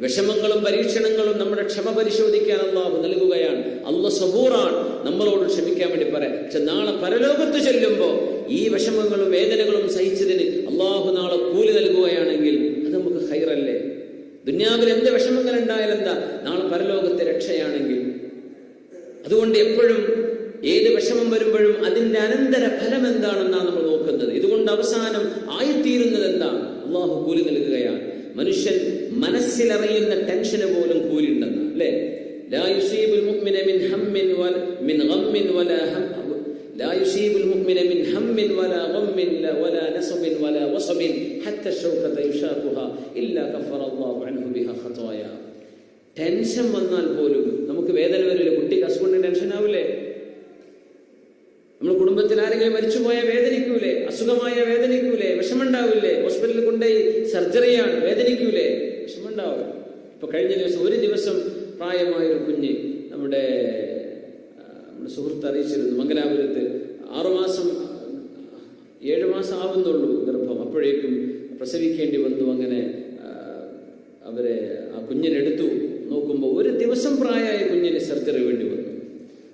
വിഷമങ്ങളും പരീക്ഷണങ്ങളും നമ്മുടെ ക്ഷമ പരിശോധിക്കാൻ അള്ളാഹു നൽകുകയാണ്. അള്ളാഹു സബൂറാണ്, നമ്മളോട് ക്ഷമിക്കാൻ വേണ്ടി പറയാം. പക്ഷെ നാളെ പരലോകത്ത് ചെല്ലുമ്പോൾ ഈ വിഷമങ്ങളും വേദനകളും സഹിച്ചതിന് അള്ളാഹു നാളെ കൂലി നൽകുകയാണെങ്കിൽ അത് നമുക്ക് ഖൈറല്ലേ? ദുനിയാവിൽ എന്ത് വിഷമങ്ങൾ ഉണ്ടായാലും എന്താ, നാളെ പരലോകത്തെ രക്ഷയാണെങ്കിൽ. അതുകൊണ്ട് എപ്പോഴും ഏത് വിഷമം വരുമ്പോഴും അതിന്റെ അനന്തര ഫലം എന്താണെന്നാണ് നമ്മൾ നോക്കുന്നത്. ഇതുകൊണ്ട് അവസാനം ആയിത്തീരുന്നത് എന്താണ്? അള്ളാഹു കൂലി നൽകുകയാണ്. മനുഷ്യൻ മനസ്സിലറിയുന്ന ടെൻഷന് പോലും കൂലി ഉണ്ടെന്ന്, അല്ലേ? ലാ യുസീബുൽ മുഅ്മിന മിൻ ഹമ്മിൻ മിൻ ഗമ്മിൻ വലാ لا يصيب المؤمن من هم ولا غم ولا نصب ولا وصب حتى الشوكة يشاكها إلا كفر الله عنه بها خطايا. ടെൻഷൻ വന്നാൽ പോലും നമുക്ക് വേദന വരില്ല. കുട്ടിക്ക് അസുഖം ടെൻഷൻ ആവില്ലേ? നമ്മൾ കുടുംബത്തിൽ ആരെങ്കിലും മരിച്ചുപോയാൽ വേദനിക്കൂലേ? അസുഖമായ വേദനിക്കൂലേ? വിഷമുണ്ടാവില്ലേ? ഹോസ്പിറ്റലിൽ കൊണ്ടുപോയി സർജറിയാണ്, വേദനിക്കൂലേ? വിഷമുണ്ടാവും. ഇപ്പൊ കഴിഞ്ഞ ഒരു ദിവസം പ്രായമായൊരു കുഞ്ഞ് നമ്മുടെ സുഹൃത്ത് അറിയിച്ചിരുന്നു, മംഗലാപുരത്ത് 7 മാസം ആവുന്നുള്ളൂ ഗർഭം, അപ്പോഴേക്കും പ്രസവിക്കേണ്ടി വന്നു. അങ്ങനെ അവരെ ആ കുഞ്ഞിനെടുത്തു നോക്കുമ്പോൾ 1 ദിവസം പ്രായമായ കുഞ്ഞിന് സർജറി വേണ്ടി വന്നു.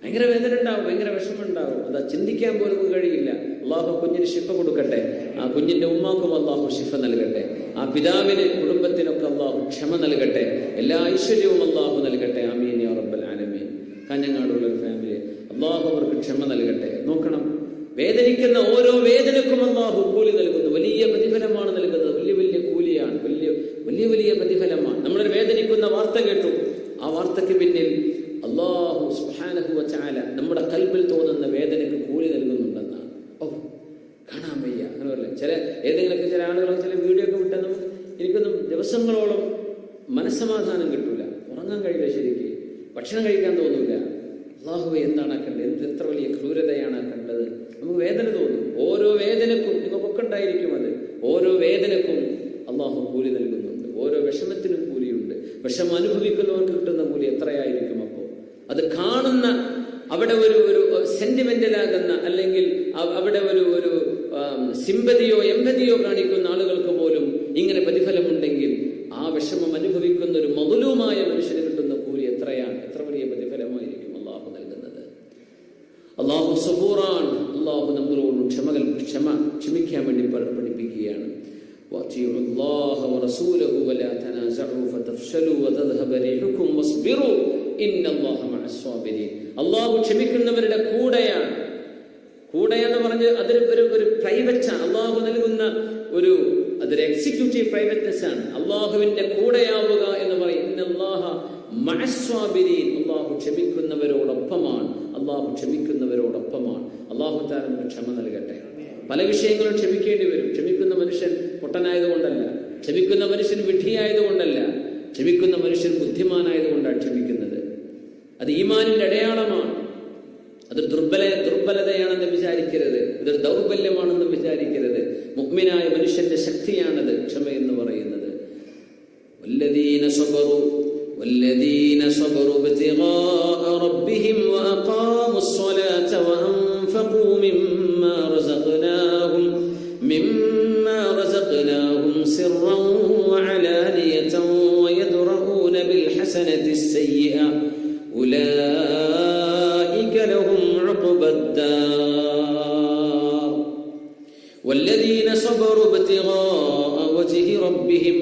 ഭയങ്കര വേദന ഉണ്ടാവും, ഭയങ്കര വിഷമമുണ്ടാവും. അത് ചിന്തിക്കാൻ പോലും കഴിയില്ല. അള്ളാഹു കുഞ്ഞിന് ശിഫ കൊടുക്കട്ടെ, ആ കുഞ്ഞിന്റെ ഉമ്മാക്കും അള്ളാഹു ശിഫ നൽകട്ടെ, ആ പിതാവിന് കുടുംബത്തിനൊക്കെ അള്ളാഹു ക്ഷമ നൽകട്ടെ, എല്ലാ ഐശ്വര്യവും അള്ളാഹു നൽകട്ടെ. ആമീൻ യാ റബ്ബൽ ആലമീൻ. കാഞ്ഞങ്ങാടുള്ള ഒരു ഫാമിലി, അള്ളാഹു അവർക്ക് ക്ഷമ നൽകട്ടെ. നോക്കണം, വേദനിക്കുന്ന ഓരോ വേദനക്കും അള്ളാഹു കൂലി നൽകുന്നു. വലിയ പ്രതിഫലമാണ് നൽകുന്നത്. വലിയ കൂലിയാണ്, വലിയ പ്രതിഫലമാണ്. നമ്മളൊരു വേദനിക്കുന്ന വാർത്ത കേട്ടു, ആ വാർത്തയ്ക്ക് പിന്നിൽ അള്ളാഹു സുബ്ഹാനഹു വ തആല നമ്മുടെ ഖൽബിൽ തോന്നുന്ന വേദനയ്ക്ക് കൂലി നൽകുന്നുണ്ടെന്നാണ്. കാണാൻ വയ്യ, അങ്ങനെ പറയില്ല. ചില ആളുകളൊക്കെ ചില വീഡിയോ ഒക്കെ വിട്ടാൽ എനിക്കൊന്നും ദിവസങ്ങളോളം മനസ്സമാധാനം കിട്ടൂല, ഉറങ്ങാൻ കഴിയില്ല, ശരിക്ക് ഭക്ഷണം കഴിക്കാൻ തോന്നൂല. അള്ളാഹുവെ എന്താണ് കണ്ടത്, എത്ര വലിയ ക്രൂരതയാണ് കണ്ടത്. നമുക്ക് വേദന തോന്നും. ഓരോ വേദനക്കും നിങ്ങൾക്കൊക്കെ ഉണ്ടായിരിക്കും അത്. ഓരോ വേദനക്കും അള്ളാഹു കൂലി നൽകുന്നുണ്ട്. ഓരോ വിഷമത്തിനും കൂലിയുണ്ട്. വിഷമം അനുഭവിക്കുന്നവർക്ക് കിട്ടുന്ന കൂലി എത്രയായിരിക്കും? അപ്പോൾ അത് കാണുന്ന അവിടെ ഒരു സെന്റിമെന്റലാകുന്ന, അല്ലെങ്കിൽ അവിടെ ഒരു സിമ്പതിയോ എമ്പതിയോ കാണിക്കുന്ന ആളുകൾക്ക് പോലും ഇങ്ങനെ പ്രതിഫലമുണ്ടെങ്കിൽ ആ വിഷമം അനുഭവിക്കുന്ന ഒരു മദ്ലൂമായ മനുഷ്യന് കിട്ടുന്ന കൂലി എത്രയാണ്? എത്ര വലിയ പ്രതിഫലമായിരിക്കും അള്ളാഹു നൽകുന്നത്. അള്ളാഹു സബൂറാൻ. അള്ളാഹു നമ്മളോട് ക്ഷമിക്കാൻ വേണ്ടി പഠിപ്പിക്കുകയാണ്. അള്ളാഹു ക്ഷമിക്കുന്നവരുടെ കൂടെയാണ്. കൂടെയെന്ന് പറഞ്ഞ് അതൊരു പ്രൈവറ്റ് ആണ്. അള്ളാഹു നൽകുന്ന അതൊരു എക്സിക്യൂട്ടീവ് പ്രൈവറ്റ്നെസ് ആണ്. അള്ളാഹുവിന്റെ കൂടെയാവുക എന്ന് പറയും. അള്ളാഹു ക്ഷമിക്കുന്നവരോടൊപ്പമാണ്. അള്ളാഹു തആല നമുക്ക് ക്ഷമ നൽകട്ടെ. പല വിഷയങ്ങളും ക്ഷമിക്കേണ്ടി വരും. ക്ഷമിക്കുന്ന മനുഷ്യൻ പൊട്ടനായതുകൊണ്ടല്ല, ക്ഷമിക്കുന്ന മനുഷ്യൻ വിഡ്ഢിയായതുകൊണ്ടല്ല, ക്ഷമിക്കുന്ന മനുഷ്യൻ ബുദ്ധിമാനായതുകൊണ്ടാണ് ക്ഷമിക്കുന്നത്. അത് ഈമാനിന്റെ അടയാളമാണ്. അതൊരു ദുർബലതയാണെന്ന് വിചാരിക്കരുത്, ഇതൊരു ദൗർബല്യമാണെന്ന് വിചാരിക്കരുത്. മുഅ്മിനായ മനുഷ്യന്റെ ശക്തിയാണത് ക്ഷമ എന്ന് പറയുന്നത്. والذين صبروا ابتغاء ربهم وأقاموا الصلاة وأنفقوا مما رزقناهم سرا وعلانية ويدرؤون بالحسنة السيئة أولئك لهم عقبى الدار والذين صبروا ابتغاء وجه ربهم.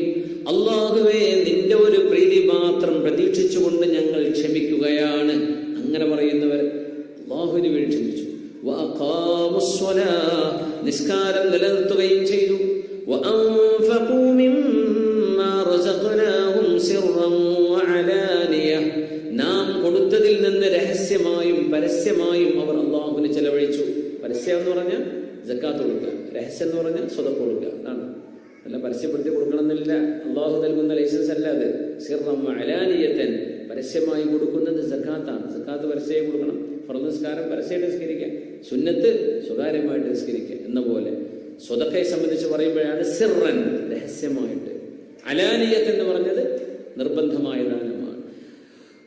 അള്ളാഹുവേ, നിന്റെ ഒരു പ്രീതി മാത്രം പ്രതീക്ഷിച്ചുകൊണ്ട് ഞങ്ങൾ ക്ഷമിക്കുകയാണ്. അങ്ങനെ പറയുന്നവർ അള്ളാഹുവിന് വേണ്ടി ക്ഷമിച്ചു. നിസ്കാരം നിലനിർത്തുകയും ചെയ്തു. നാം കൊടുത്തതിൽ നിന്ന് രഹസ്യമായും പരസ്യമായും അവർ അള്ളാഹുവിന് ചെലവഴിച്ചു. പരസ്യം എന്ന് പറഞ്ഞാൽ സക്കാത്ത് കൊടുക്കുക, രഹസ്യം എന്ന് പറഞ്ഞാൽ സ്വതക്ക കൊടുക്കുക. അതാണ്. അല്ല പരസ്യപ്പെടുത്തി കൊടുക്കണമെന്നില്ല. അള്ളാഹു നൽകുന്ന ലൈസൻസ് അല്ല അത്. സിർറൻ വഅലാനിയതൻ, പരസ്യമായി കൊടുക്കുന്നത് സക്കാത്താണ്. സക്കാത്ത് പരസ്യമായി കൊടുക്കണം. ഫർദ് നിസ്കാരം പരസ്യമായിട്ട് നിസ്കരിക്കുക, സുന്നത്ത് സ്വകാര്യമായിട്ട് നിസ്കരിക്കുക എന്ന പോലെ സ്വതക്കയെ സംബന്ധിച്ച് പറയുമ്പോഴാണ് സിർറൻ, രഹസ്യമായിട്ട്. അലാനിയത്ത് എന്ന് പറഞ്ഞത് നിർബന്ധമായ ദാനമാണ്.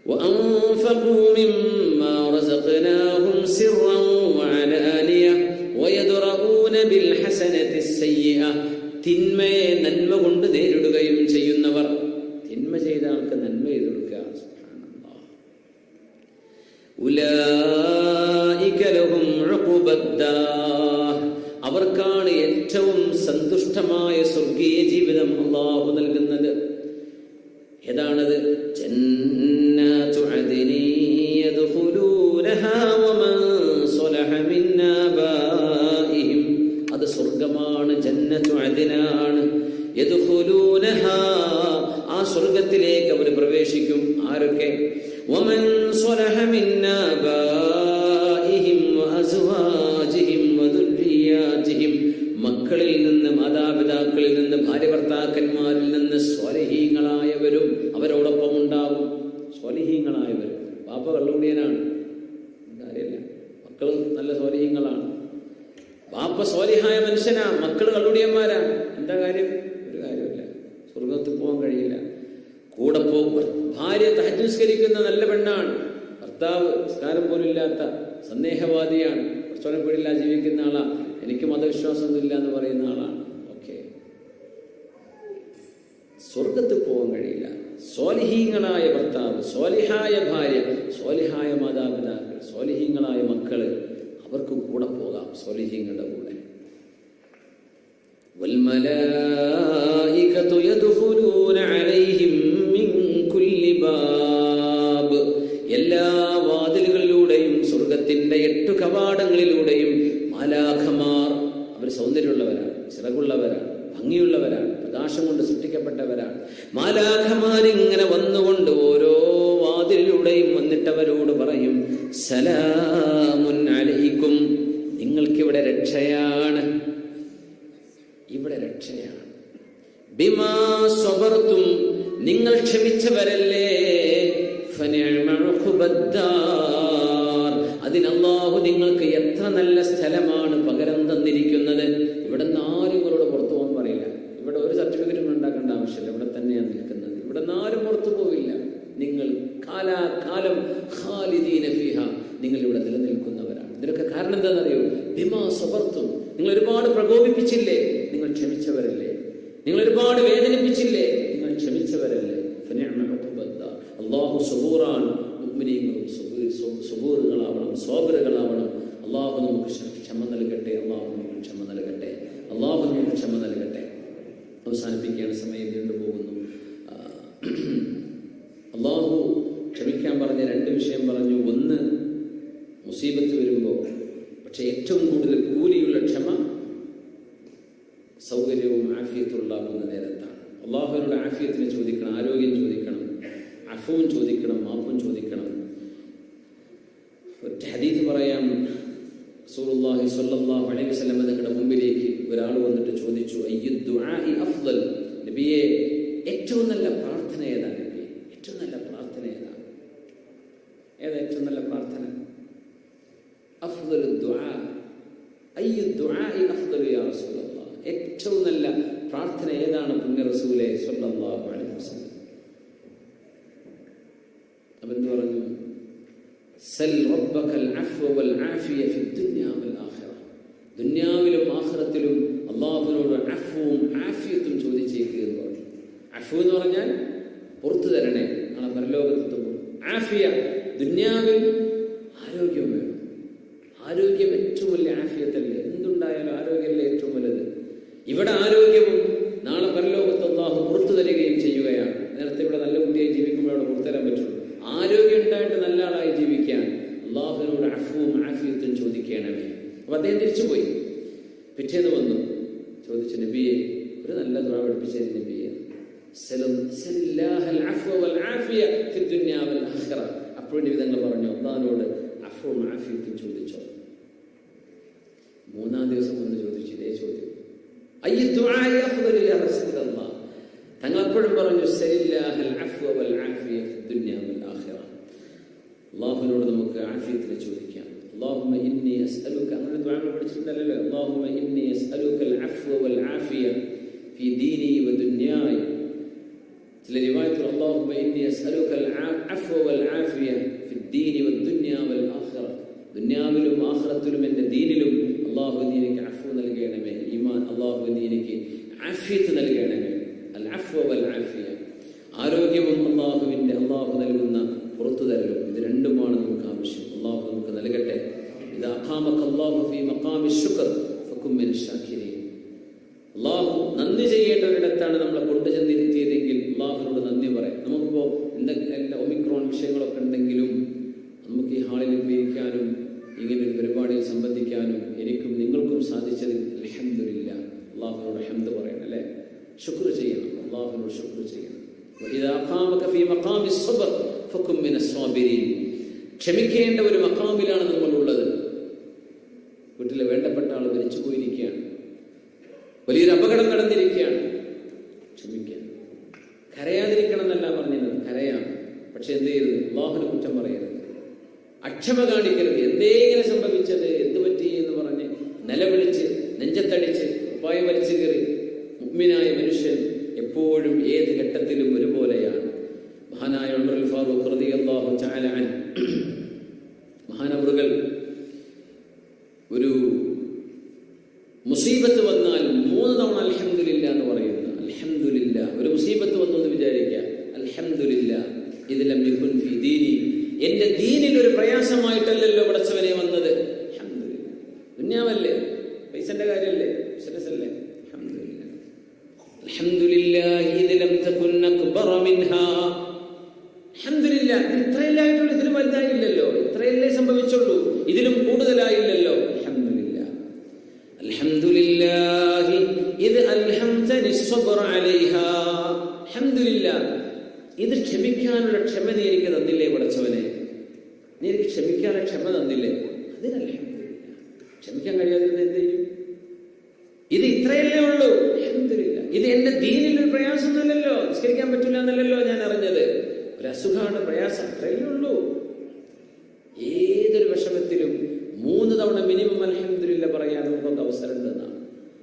وأنفقوا مما رزقناهم سرا وعلانية ويدرؤون بالحسنة السيئة. തിന്മയെ നന്മ കൊണ്ട് നേരിടുകയും ചെയ്യുന്നവർ, തിന്മ ചെയ്ത ആൾക്ക് നന്മ ചെയ്തു കൊടുക്കുക. ഉലൈക ലഹും ഉഖുബദ്ദാർ, അവർക്കാണ് ഏറ്റവും സന്തുഷ്ടമായ സ്വർഗീയ ജീവിതം അല്ലാഹു നൽകുന്നത്. ഏതാണത്? ജന്നത്തു അദ്നി യദ്ഖുലൂനഹാ വമൻ സ്വലഹ മിൻ ആബാഇഹിം, അത് സ്വർഗമാണ്, ജന്നത്തു അദ്നാണ്. യദ്ഖുലൂനഹാ, ആ സ്വർഗത്തിലേക്ക് അവർ പ്രവേശിക്കും. ആരൊക്കെ? വമൻ സ്വലഹ മിൻ ആബാഇഹിം വഅസ്വാജിഹിം വദുർരിയാതിഹിം, മക്കളിൽ നിന്ന്, മാതാപിതാക്കളിൽ നിന്ന്, ഭാര്യ ഭർത്താക്കന്മാരിൽ നിന്ന് സ്വാലിഹീങ്ങളായവരും അവരോടൊപ്പം ഉണ്ടാവും. സ്വാലിഹീങ്ങളായവരും. പാപ്പ കള്ളുകൂടിയനാണ്, കാര്യമില്ല, മക്കൾ നല്ല സ്വാലിഹീങ്ങളാണ്. പാപ്പ സ്വാലിഹായ മനുഷ്യനാ, മക്കൾ കള്ളുടിയന്മാരാണ്, എന്താ കാര്യം? ഒരു കാര്യമില്ല, സ്വർഗത്തിൽ പോകാൻ കഴിയില്ല. കൂടെ പോകും. ഭാര്യ തഹജ്ജുദ് നിസ്കരിക്കുന്ന നല്ല പെണ്ണാണ്, ഭർത്താവ് നിസ്കാരം പോലും ഇല്ലാത്ത സന്ദേഹവാദിയാണ്, കുറച്ചോളം വീടില്ല ജീവിക്കുന്ന ആളാ, എനിക്ക് മതവിശ്വാസമൊന്നുമില്ല എന്ന് പറയുന്ന ആളാണ്. ഓക്കെ, സ്വർഗത്തിൽ പോകാൻ കഴിയില്ല. സ്വാലിഹീങ്ങളായ ഭർത്താവ്, സ്വാലിഹായ ഭാര്യ, സ്വാലിഹായ മാതാപിതാക്കൾ, സ്വാലിഹീങ്ങളായ മക്കള്, അവർക്ക് കൂടെ പോകാം, സ്വാലിഹീങ്ങളുടെ കൂടെ. വൽമലായികതു യദ്ഖുലൂന അലൈഹിം മിൻ കുല്ലി ബാബ്, എല്ലാ വാതിലുകളിലൂടെയും, സ്വർഗത്തിന്റെ 8 കവാടങ്ങളിലൂടെയും മാലാഖമാർ, അവർ സൗന്ദര്യമുള്ളവരാണ്, ചിറകുള്ളവരാണ്, ഭംഗിയുള്ളവരാണ്, പ്രകാശം കൊണ്ട് സൃഷ്ടിക്കപ്പെട്ടവരാണ്. മാലാഖമാരിങ്ങനെ വന്നുകൊണ്ട് ഓരോ വാതിലിലൂടെയും വന്നിട്ടവരോട് പറയും, സലാമുൻ അലൈക്കും, നിങ്ങൾക്കിവിടെ രക്ഷയാണ്, ഇവിടെ രക്ഷയാണ്. ബിമാ സബർതും, നിങ്ങൾ ക്ഷമിച്ചവരല്ലേ, ഫനിഅമ ഉഖുബദ്ദാർ, അതിന് അല്ലാഹു നിങ്ങൾക്ക് എത്ര നല്ല സ്ഥലമാണ് പകരം തന്നിരിക്കുന്നത്. ഇവിടെ നിന്ന് ആരും നിങ്ങളോട് പുറത്തു പോകാൻ പറയില്ല. ഇവിടെ ഒരു സർട്ടിഫിക്കറ്റും ഉണ്ടാക്കേണ്ട ആവശ്യമില്ല, ഇവിടെ തന്നെയാണ് നിൽക്കുന്നത്. ഇവിടെ നിന്ന് ആരും പുറത്തു പോവില്ല. നിങ്ങൾ കാലാകാലം ഖാലിദീന ഫീഹ, നിങ്ങൾ ഇവിടെ നിലനിൽക്കുന്നവരാണ്. ഇതിനൊക്കെ കാരണം എന്താണെന്നറിയോ? ബിമാ സബർതും, നിങ്ങൾ ഒരുപാട് പ്രകോപിപ്പിച്ചില്ലേ, നിങ്ങൾ ക്ഷമിച്ചവരല്ലേ. നിങ്ങൾ ഒരുപാട് വേദനിപ്പിച്ചില്ലേ, നിങ്ങൾ ക്ഷമിച്ചവരല്ലേ. ഫനിഅമ ഉഖുബദ്ദാർ, അല്ലാഹു സബൂറാണ്. മുഅ്മിനീങ്ങളും സബൂറുകളാവണം, സ്വാബിറുകളാവണം. അല്ലാഹു നമുക്ക് ക്ഷമ നൽകട്ടെ, അല്ലാഹു നമുക്ക് ക്ഷമ നൽകട്ടെ, അല്ലാഹു നമുക്ക് ക്ഷമ നൽകട്ടെ. അവസാനിപ്പിക്കേണ്ട സമയം നീണ്ടുപോകുന്നു. അല്ലാഹു ക്ഷമിക്കാൻ പറഞ്ഞ 2 വിഷയം പറഞ്ഞു. ഒന്ന്, മുസീബത്ത് വരുമ്പോൾ, പക്ഷെ ഏറ്റവും കൂടുതൽ കൂലിയുള്ള ക്ഷമ സൗകര്യവും ആഫിയത്തും ഉണ്ടാകുന്ന നേരത്താണ്. അല്ലാഹുവിനോട് ആഫിയത്തിന് ചോദിക്കണം, ആരോഗ്യം ചോദിക്കണം, അഫുവും ചോദിക്കണം, മാപ്പും ചോദിക്കണം. ഒറ്റ ഹദീസ് പറയാം. റസൂലുള്ളാഹി സ്വല്ലല്ലാഹു അലൈഹി വസല്ലം തങ്ങളുടെ മുമ്പിലേക്ക് ഒരാൾ വന്നിട്ട് ചോദിച്ചു, അയ്യുദ് ദുആഇ അഫ്ളൽ, നബിയെ ഏറ്റവും നല്ല പ്രാർത്ഥന ഏതാണ്? നബി, ഏറ്റവും നല്ല പ്രാർത്ഥന ഏതാണ്? ഏതാ ഏറ്റവും നല്ല പ്രാർത്ഥന? അഫ്ളലു ദുആ, അയ്യുദ് ദുആഇ അഫ്ളൽ യാ റസൂലല്ലാഹ്, ഏറ്റവും നല്ല പ്രാർത്ഥന ഏതാണ് പുണ്യ റസൂലേ സ്വല്ലല്ലാഹു അലൈഹി വസല്ലം? അവൻ പറഞ്ഞു, സൽ റബ്ബകൽ അഫ്വ വൽ ആഫിയ ഫി ദുനിയ വൽ ആഖിറ, ദുനിയാവിലും ആഖിറത്തിലും അല്ലാഹുവിനോട് അഫ്വും ആഫിയത്തും ചോദിച്ചേക്കുക എന്ന് പറഞ്ഞു. അഫ്വ് എന്ന് പറഞ്ഞാൽ പുറത്തു തരണേ, നാളെ പരലോകത്തെത്തുമ്പോൾ. ആഫിയ, ദുനിയാവിൽ ആരോഗ്യം വേണം. ആരോഗ്യം ഏറ്റവും വലിയ ആഫിയത്തല്ലേ? എന്തുണ്ടായാലും ആരോഗ്യമല്ലേ ഏറ്റവും വലുത്. ഇവിടെ ആരോഗ്യവും നാളെ പരലോകത്ത് അല്ലാഹു പുറത്തു തരികയും ചെയ്യുകയാണ്. നേരത്തെ ഇവിടെ നല്ല കുട്ടിയായി ജീവിക്കുമ്പോൾ അവിടെ പുറത്തുതരാൻ പറ്റുള്ളൂ. ആരോഗ്യം ഉണ്ടായിട്ട് നല്ല ആളായി ജീവിക്കാൻ അല്ലാഹുവിനോട് അഫ്വും ആഫിയത്തും ചോദിക്കണമേ. അപ്പൊ അദ്ദേഹം തിരിച്ചുപോയി. പിറ്റേന്ന് വന്നു, ചോദിച്ചു, നബിയെ ഒരു നല്ല ദുആ പഠിപ്പിച്ച നബിയെ, അപ്പോൾ നബി തങ്ങൾ പറഞ്ഞു, അല്ലാഹുവിനോട് അഫ്വും ആഫിയത്തും ചോദിച്ചോ. 3-ാം ദിവസം വന്ന് ചോദിച്ചു ഇതേ ചോദ്യം. തങ്ങൾ അപ്പോഴും പറഞ്ഞു, അള്ളാഹുവിനോട് നമുക്ക് ആഫിയത്തിനെ ചോദിക്കാം. അല്ലാഹുമ്മ ഇന്നി അസ്അലുക, അങ്ങനെ ദുആ പഠിച്ചിട്ടുണ്ടല്ലോ. അല്ലാഹുമ്മ ഇന്നി അസ്അലുക അൽ അഫ്വ വൽ ആഫിയ ഫീ ദീനി വ ദുനിയായ. ചില റിവായത്തിൽ അല്ലാഹുമ്മ ഇന്നി അസ്അലുക അൽ അഫ്വ വൽ ആഫിയ ഫീ ദീനി വ ദുനിയാ വൽ ആഖിറ. ദുനിയാവിലും ആഖിറത്തിലും എൻ്റെ ദീനിലും അല്ലാഹു നീ എനിക്ക് അഫ്വ നൽകണമേ. ഈമാൻ അല്ലാഹു നീ എനിക്ക് ആഫിയത്ത് നൽകണമേ. അൽ അഫ്വ വൽ ആഫിയ, ആരോഗ്യവും അല്ലാഹു നൽകുന്ന പുറത്തു തരലും, ഇത് രണ്ടുമാണ് നമുക്ക് ആവശ്യം. അല്ലാഹു നമുക്ക് നൽകട്ടെ. ഇദാ അഖാമക അല്ലാഹു ഫീ മഖാമി ശുക്ർ ഫകും മിൻ ശാകിരീൻ. അല്ലാഹു നന്ദി ചെയ്യേണ്ട ഒരിടത്താണ് നമ്മളെ കൊണ്ടുചെന്നിരുത്തിയതെങ്കിൽ അല്ലാഹുവിനോട് നന്ദി പറയാം. നമുക്കിപ്പോൾ എന്തെങ്കിലും ഒമിക്രോൺ വിഷയങ്ങളൊക്കെ ഉണ്ടെങ്കിലും നമുക്ക് ഈ ഹാളിൽ ഇരിക്കാനും ഇങ്ങനെ ഒരു പരിപാടിയിൽ സംബന്ധിക്കാനും എനിക്കും നിങ്ങൾക്കും സാധിച്ചതിൽ അൽഹംദുലില്ലാ, അല്ലാഹുവിനോട് ഹംദ് പറയണം, അല്ലേ? ശുക്ർ ചെയ്യണം, അല്ലാഹുവിനോട് ശുക്ർ ചെയ്യണം. വഇദാ അഖാമക ഫീ മഖാമി സ്സബ്ർ ഫകും മിനസ് സ്വാബിരീൻ. ക്ഷമിക്കേണ്ട ഒരു മഖാമിലാണ് നമ്മളുള്ളത്. വീട്ടിലെ വേണ്ടപ്പെട്ട ആൾ മരിച്ചു പോയിരിക്കുകയാണ്, വലിയൊരു അപകടം നടന്നിരിക്കുകയാണ്. ക്ഷമിക്കാൻ, കരയാതിരിക്കണം എന്നല്ല പറഞ്ഞത്, കരയാം. പക്ഷെ എന്ത് ചെയ്യരുത്? അല്ലാഹുവിനെ കുറ്റം പറയരുത്, അക്ഷമ കാണിക്കരുത്. എന്തേങ്ങനെ സംഭവിച്ചത്, എന്ത് പറ്റി എന്ന് പറഞ്ഞ് നിലവിളിച്ച് നെഞ്ചത്തടിച്ച് ഉപ്പായം വലിച്ചു കയറി. മുഅ്മിനായ മനുഷ്യൻ എപ്പോഴും ഏത് ഘട്ടത്തിലും ഒരുപോലെയാണ്. മഹാനായ ഉമർ ഫാറൂഖ് റളിയല്ലാഹു തആല അൻഹു, മഹാനവറുകൾ ഒരു മുസീബത്ത് വന്നാൽ 3 തവണ അൽഹംദുലില്ലാ എന്ന് പറയുന്നു. അൽഹംദുലില്ലാ, ഒരു മുസീബത്ത് വന്നു എന്ന് വിചാരിക്കുക, അൽഹംദുലില്ലാ ഇദ് ലം യകുൻ ഫീ ദീനി, എന്റെ ദീനിൽ ഒരു പ്രയാസമായിട്ടല്ലല്ലോ പടച്ചവനെ വന്നത്. അൽഹംദുലില്ലാ, ദുനിയാവല്ലേ, പൈസന്റെ കാര്യമല്ലേ, ബിസിനസ്സല്ലേ, അൽഹംദുലില്ലാ. അൽഹംദുലില്ലാഹി ഇദ് ലം തകുൻ അക്ബറ മിൻഹാ. അൽഹംദുലില്ലാ, ഇത്രയല്ലായിട്ടുള്ളൂ, ഇതിലും വലുതായില്ലല്ലോ, ഇത്രയല്ലേ സംഭവിച്ചുള്ളൂ, ഇതിലും കൂടുതലായില്ലല്ലോ. അൽഹംദുലില്ലാ. അൽഹംദുലില്ലാഹി ഇദ് അൽഹംതനി സ്വബ്റ അലൈഹാ. അൽഹംദുലില്ലാ, ഇത് ക്ഷമിക്കാനുള്ള ക്ഷമ നീ എനിക്ക് തന്നില്ലേ പടച്ചവനെ, നീ എനിക്ക് ക്ഷമിക്കാനുള്ള ക്ഷമ തന്നില്ലേ, അതിന് അൽഹംദുലില്ലാ. ക്ഷമിക്കാൻ കഴിയാതിരുന്ന എന്ത് ചെയ്യും? ഇത് ഇത്രയല്ലേ ഉള്ളൂ, അൽഹംദുലില്ലാ. ഇത് എന്റെ ദീനിൽ ഒരു പ്രയാസം എന്നല്ലല്ലോ, നിസ്കരിക്കാൻ പറ്റില്ല എന്നല്ലല്ലോ ഞാൻ അറിഞ്ഞത്, ഒരു അസുഖമാണ് പ്രയാസം, അത്രയല്ലേ ഉള്ളൂ. ഏതൊരു വിഷമത്തിലും 3 തവണ മിനിമം അൽഹംദുലില്ലാ പറയാൻ നമുക്കൊക്കെ അവസരം ഉണ്ടെന്നാണ്.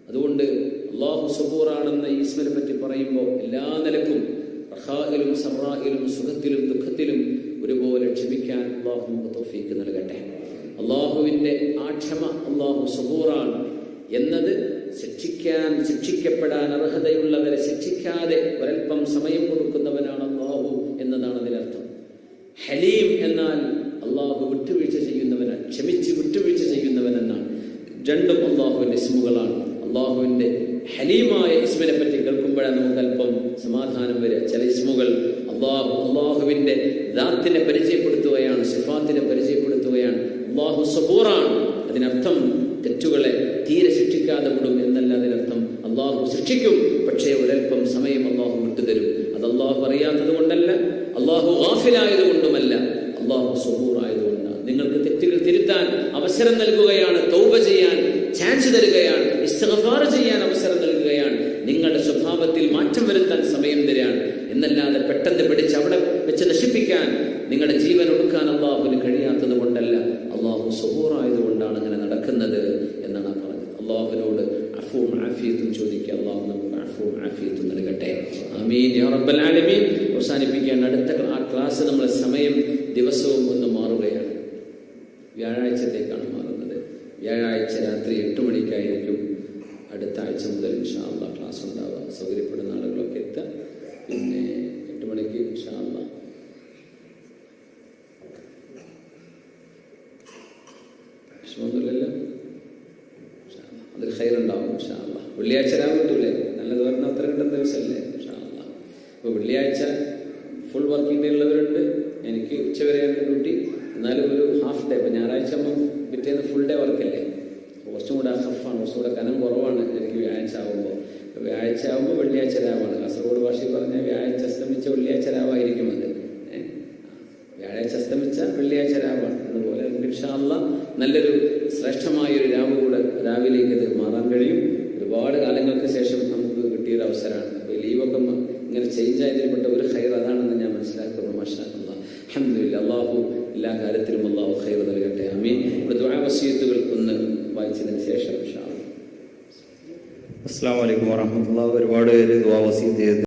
അതുകൊണ്ട് അല്ലാഹു സബൂറാണെന്ന ഈസ്മനെ പറ്റി പറയുമ്പോൾ എല്ലാ നിലക്കും റഖായിലും സറായിലും സുഖത്തിലും ദുഃഖത്തിലും ഒരുപോലെ ക്ഷമിക്കാൻ അല്ലാഹു നമുക്ക് തൗഫീഖ് നൽകട്ടെ. അല്ലാഹുവിന്റെ ആ ക്ഷമ, അല്ലാഹു സബൂറാണ് എന്നത് ശിക്ഷിക്കപ്പെടാൻ അർഹതയുള്ളവരെ ശിക്ഷിക്കാതെ ഒരൽപ്പം സമയം കൊടുക്കുന്നവനാണ് അല്ലാഹു എന്നതാണ് അതിനർത്ഥം. ഹലീം എന്നാൽ അല്ലാഹു വിട്ടുവീഴ്ച ചെയ്യുന്നവനാണ്, ക്ഷമിച്ച് വിട്ടുവീഴ്ച ചെയ്യുന്നവൻ എന്നാണ്. രണ്ടും അല്ലാഹുവിന്റെ ഇസ്മുകളാണ്. അല്ലാഹുവിന്റെ ഹലീമായ ഇസ്മിനെ പറ്റി കേൾക്കുമ്പോഴാണ് നമുക്ക് അല്പം സമാധാനം വരിക. ചില ഇസ്മുകൾ അല്ലാഹുവിന്റെ ദാത്തിനെ പരിചയപ്പെടുത്തുകയാണ്, സിഫാത്തിനെ പരിചയപ്പെടുത്തുകയാണ്. അല്ലാഹു സബൂറാണ്, അതിനർത്ഥം തെറ്റുകളെ തീരെ ശിക്ഷിക്കാതെ വിടും എന്നല്ല അതിനർത്ഥം. അല്ലാഹു ശിക്ഷിക്കും, പക്ഷേ ഒരൽപ്പം സമയം അല്ലാഹു വിട്ടുതരും. അത് അല്ലാഹു അറിയാത്തത് കൊണ്ടല്ല, അല്ലാഹു ഗാഫിലായത് കൊണ്ടുമല്ല, അല്ലാഹു സബൂർ ആയതുകൊണ്ടാണ്. നിങ്ങൾക്ക് തെറ്റുകൾ തിരുത്താൻ അവസരം നൽകുകയാണ്, തൗബ ചെയ്യാൻ ചാൻസ് തരികയാണ്, ഇസ്തിഗ്ഫാർ ചെയ്യാൻ അവസരം നൽകുകയാണ്, നിങ്ങളുടെ സ്വഭാവത്തിൽ മാറ്റം വരുത്താൻ സമയം തരാണ് എന്നല്ലാതെ പെട്ടെന്ന് പിടിച്ച് അവിടെ വെച്ച് നശിപ്പിക്കാൻ, നിങ്ങളുടെ ജീവൻ ഒടുക്കാൻ അല്ലാഹുവിന് കഴിയാത്തത് കൊണ്ടല്ല, അല്ലാഹു സബൂർ ആയതുകൊണ്ടാണ് അങ്ങനെ നടക്കുന്നത് എന്നാണ് പറഞ്ഞത്. അല്ലാഹുവിനോട് അഫ്വും ആഫിയത്തും ചോദിക്കുക. അല്ലാഹു നമുക്ക് അഫ്വും ആഫിയത്തും നൽകട്ടെ. ആമീൻ യാ റബ്ബൽ ആലമീൻ. അവസാനിപ്പിക്കാൻ അടുത്ത ക്ലാസ് നമ്മളെ സമയം ദിവസവും ഒന്ന് മാറുകയാണ്. വ്യാഴാഴ്ചത്തേക്കാണ് മാറുന്നത്. വ്യാഴാഴ്ച രാത്രി 8 മണിക്കായിരിക്കും അടുത്ത ആഴ്ച മുതൽ ഇൻഷാ അല്ലാഹ് ക്ലാസ് ഉണ്ടാവുക. സൗകര്യപ്പെടുന്ന ആളുകളൊക്കെ എത്തുക. പിന്നെ 8 മണിക്ക് ഇൻഷാ അല്ലാഹ് വിഷമമൊന്നുമില്ലല്ലോ, അതിൽ ഖൈറുണ്ടാവും ഇൻഷാ അല്ലാഹ്. വെള്ളിയാഴ്ച രാവിലെ കിട്ടൂലേ, നല്ലത് പറഞ്ഞാൽ അത്ര കിട്ടുന്ന ദിവസമല്ലേ ഇൻഷാ അല്ലാഹ്. അപ്പോൾ വെള്ളിയാഴ്ച ഫുൾ വർക്കിംഗ് ഡേ ഉള്ളവരുണ്ട്, എനിക്ക് ഉച്ചവരെയാണ് ഡ്യൂട്ടി, എന്നാലും ഒരു ഹാഫ് ഡേ. ഇപ്പം ഞായറാഴ്ച ആകുമ്പോൾ പിറ്റേന്ന് ഫുൾ ഡേ വർക്കല്ലേ, കുറച്ചും കൂടെ ഹഫാണ്, കുറച്ചും കൂടെ കനം കുറവാണ് എനിക്ക് വ്യാഴാഴ്ച ആകുമ്പോൾ. വ്യാഴാഴ്ച ആകുമ്പോൾ വെള്ളിയാഴ്ച രാവാണ്. കാസർഗോഡ് ഭാഷയിൽ പറഞ്ഞാൽ വ്യാഴാഴ്ച അസ്തമിച്ച വെള്ളിയാഴ്ച രാവായിരിക്കും അത്. വ്യാഴാഴ്ച അസ്തമിച്ച വെള്ളിയാഴ്ച രാവാണ്. അതുപോലെ ഇൻഷാ അല്ലാഹ് നല്ലൊരു ശ്രേഷ്ഠമായൊരു രാവ് കൂടെ രാവിലേക്ക് ഇത് മാറാൻ കഴിയും. ഒരുപാട് കാലങ്ങൾക്ക് ശേഷം നമുക്ക് കിട്ടിയൊരു അവസരമാണ്. അപ്പോൾ ലീവൊക്കെ ഇങ്ങനെ ചേഞ്ച് ആയതിൽപ്പെട്ട ഒരു ഖൈർ അതാണെന്ന് ഞാൻ മനസ്സിലാക്കുന്നു. മാഷാ അല്ലാഹ്, അൽഹംദുലില്ലാഹ്. അല്ലാഹു എല്ലാ കാര്യത്തിലും അല്ലാഹു ഖൈർ നൽകട്ടെ. ആമീൻ. നമ്മുടെ ദുആ വസിയത്തുകൾ ഒന്ന് വായിച്ചതിന് ശേഷം ഇൻഷാ അല്ലാഹ്. അസ്സലാമു അലൈക്കും വറഹ്മത്തുള്ളാഹി. ഒരുപാട് പേര് ദുആ വസിയത്ത് ചെയ്തു.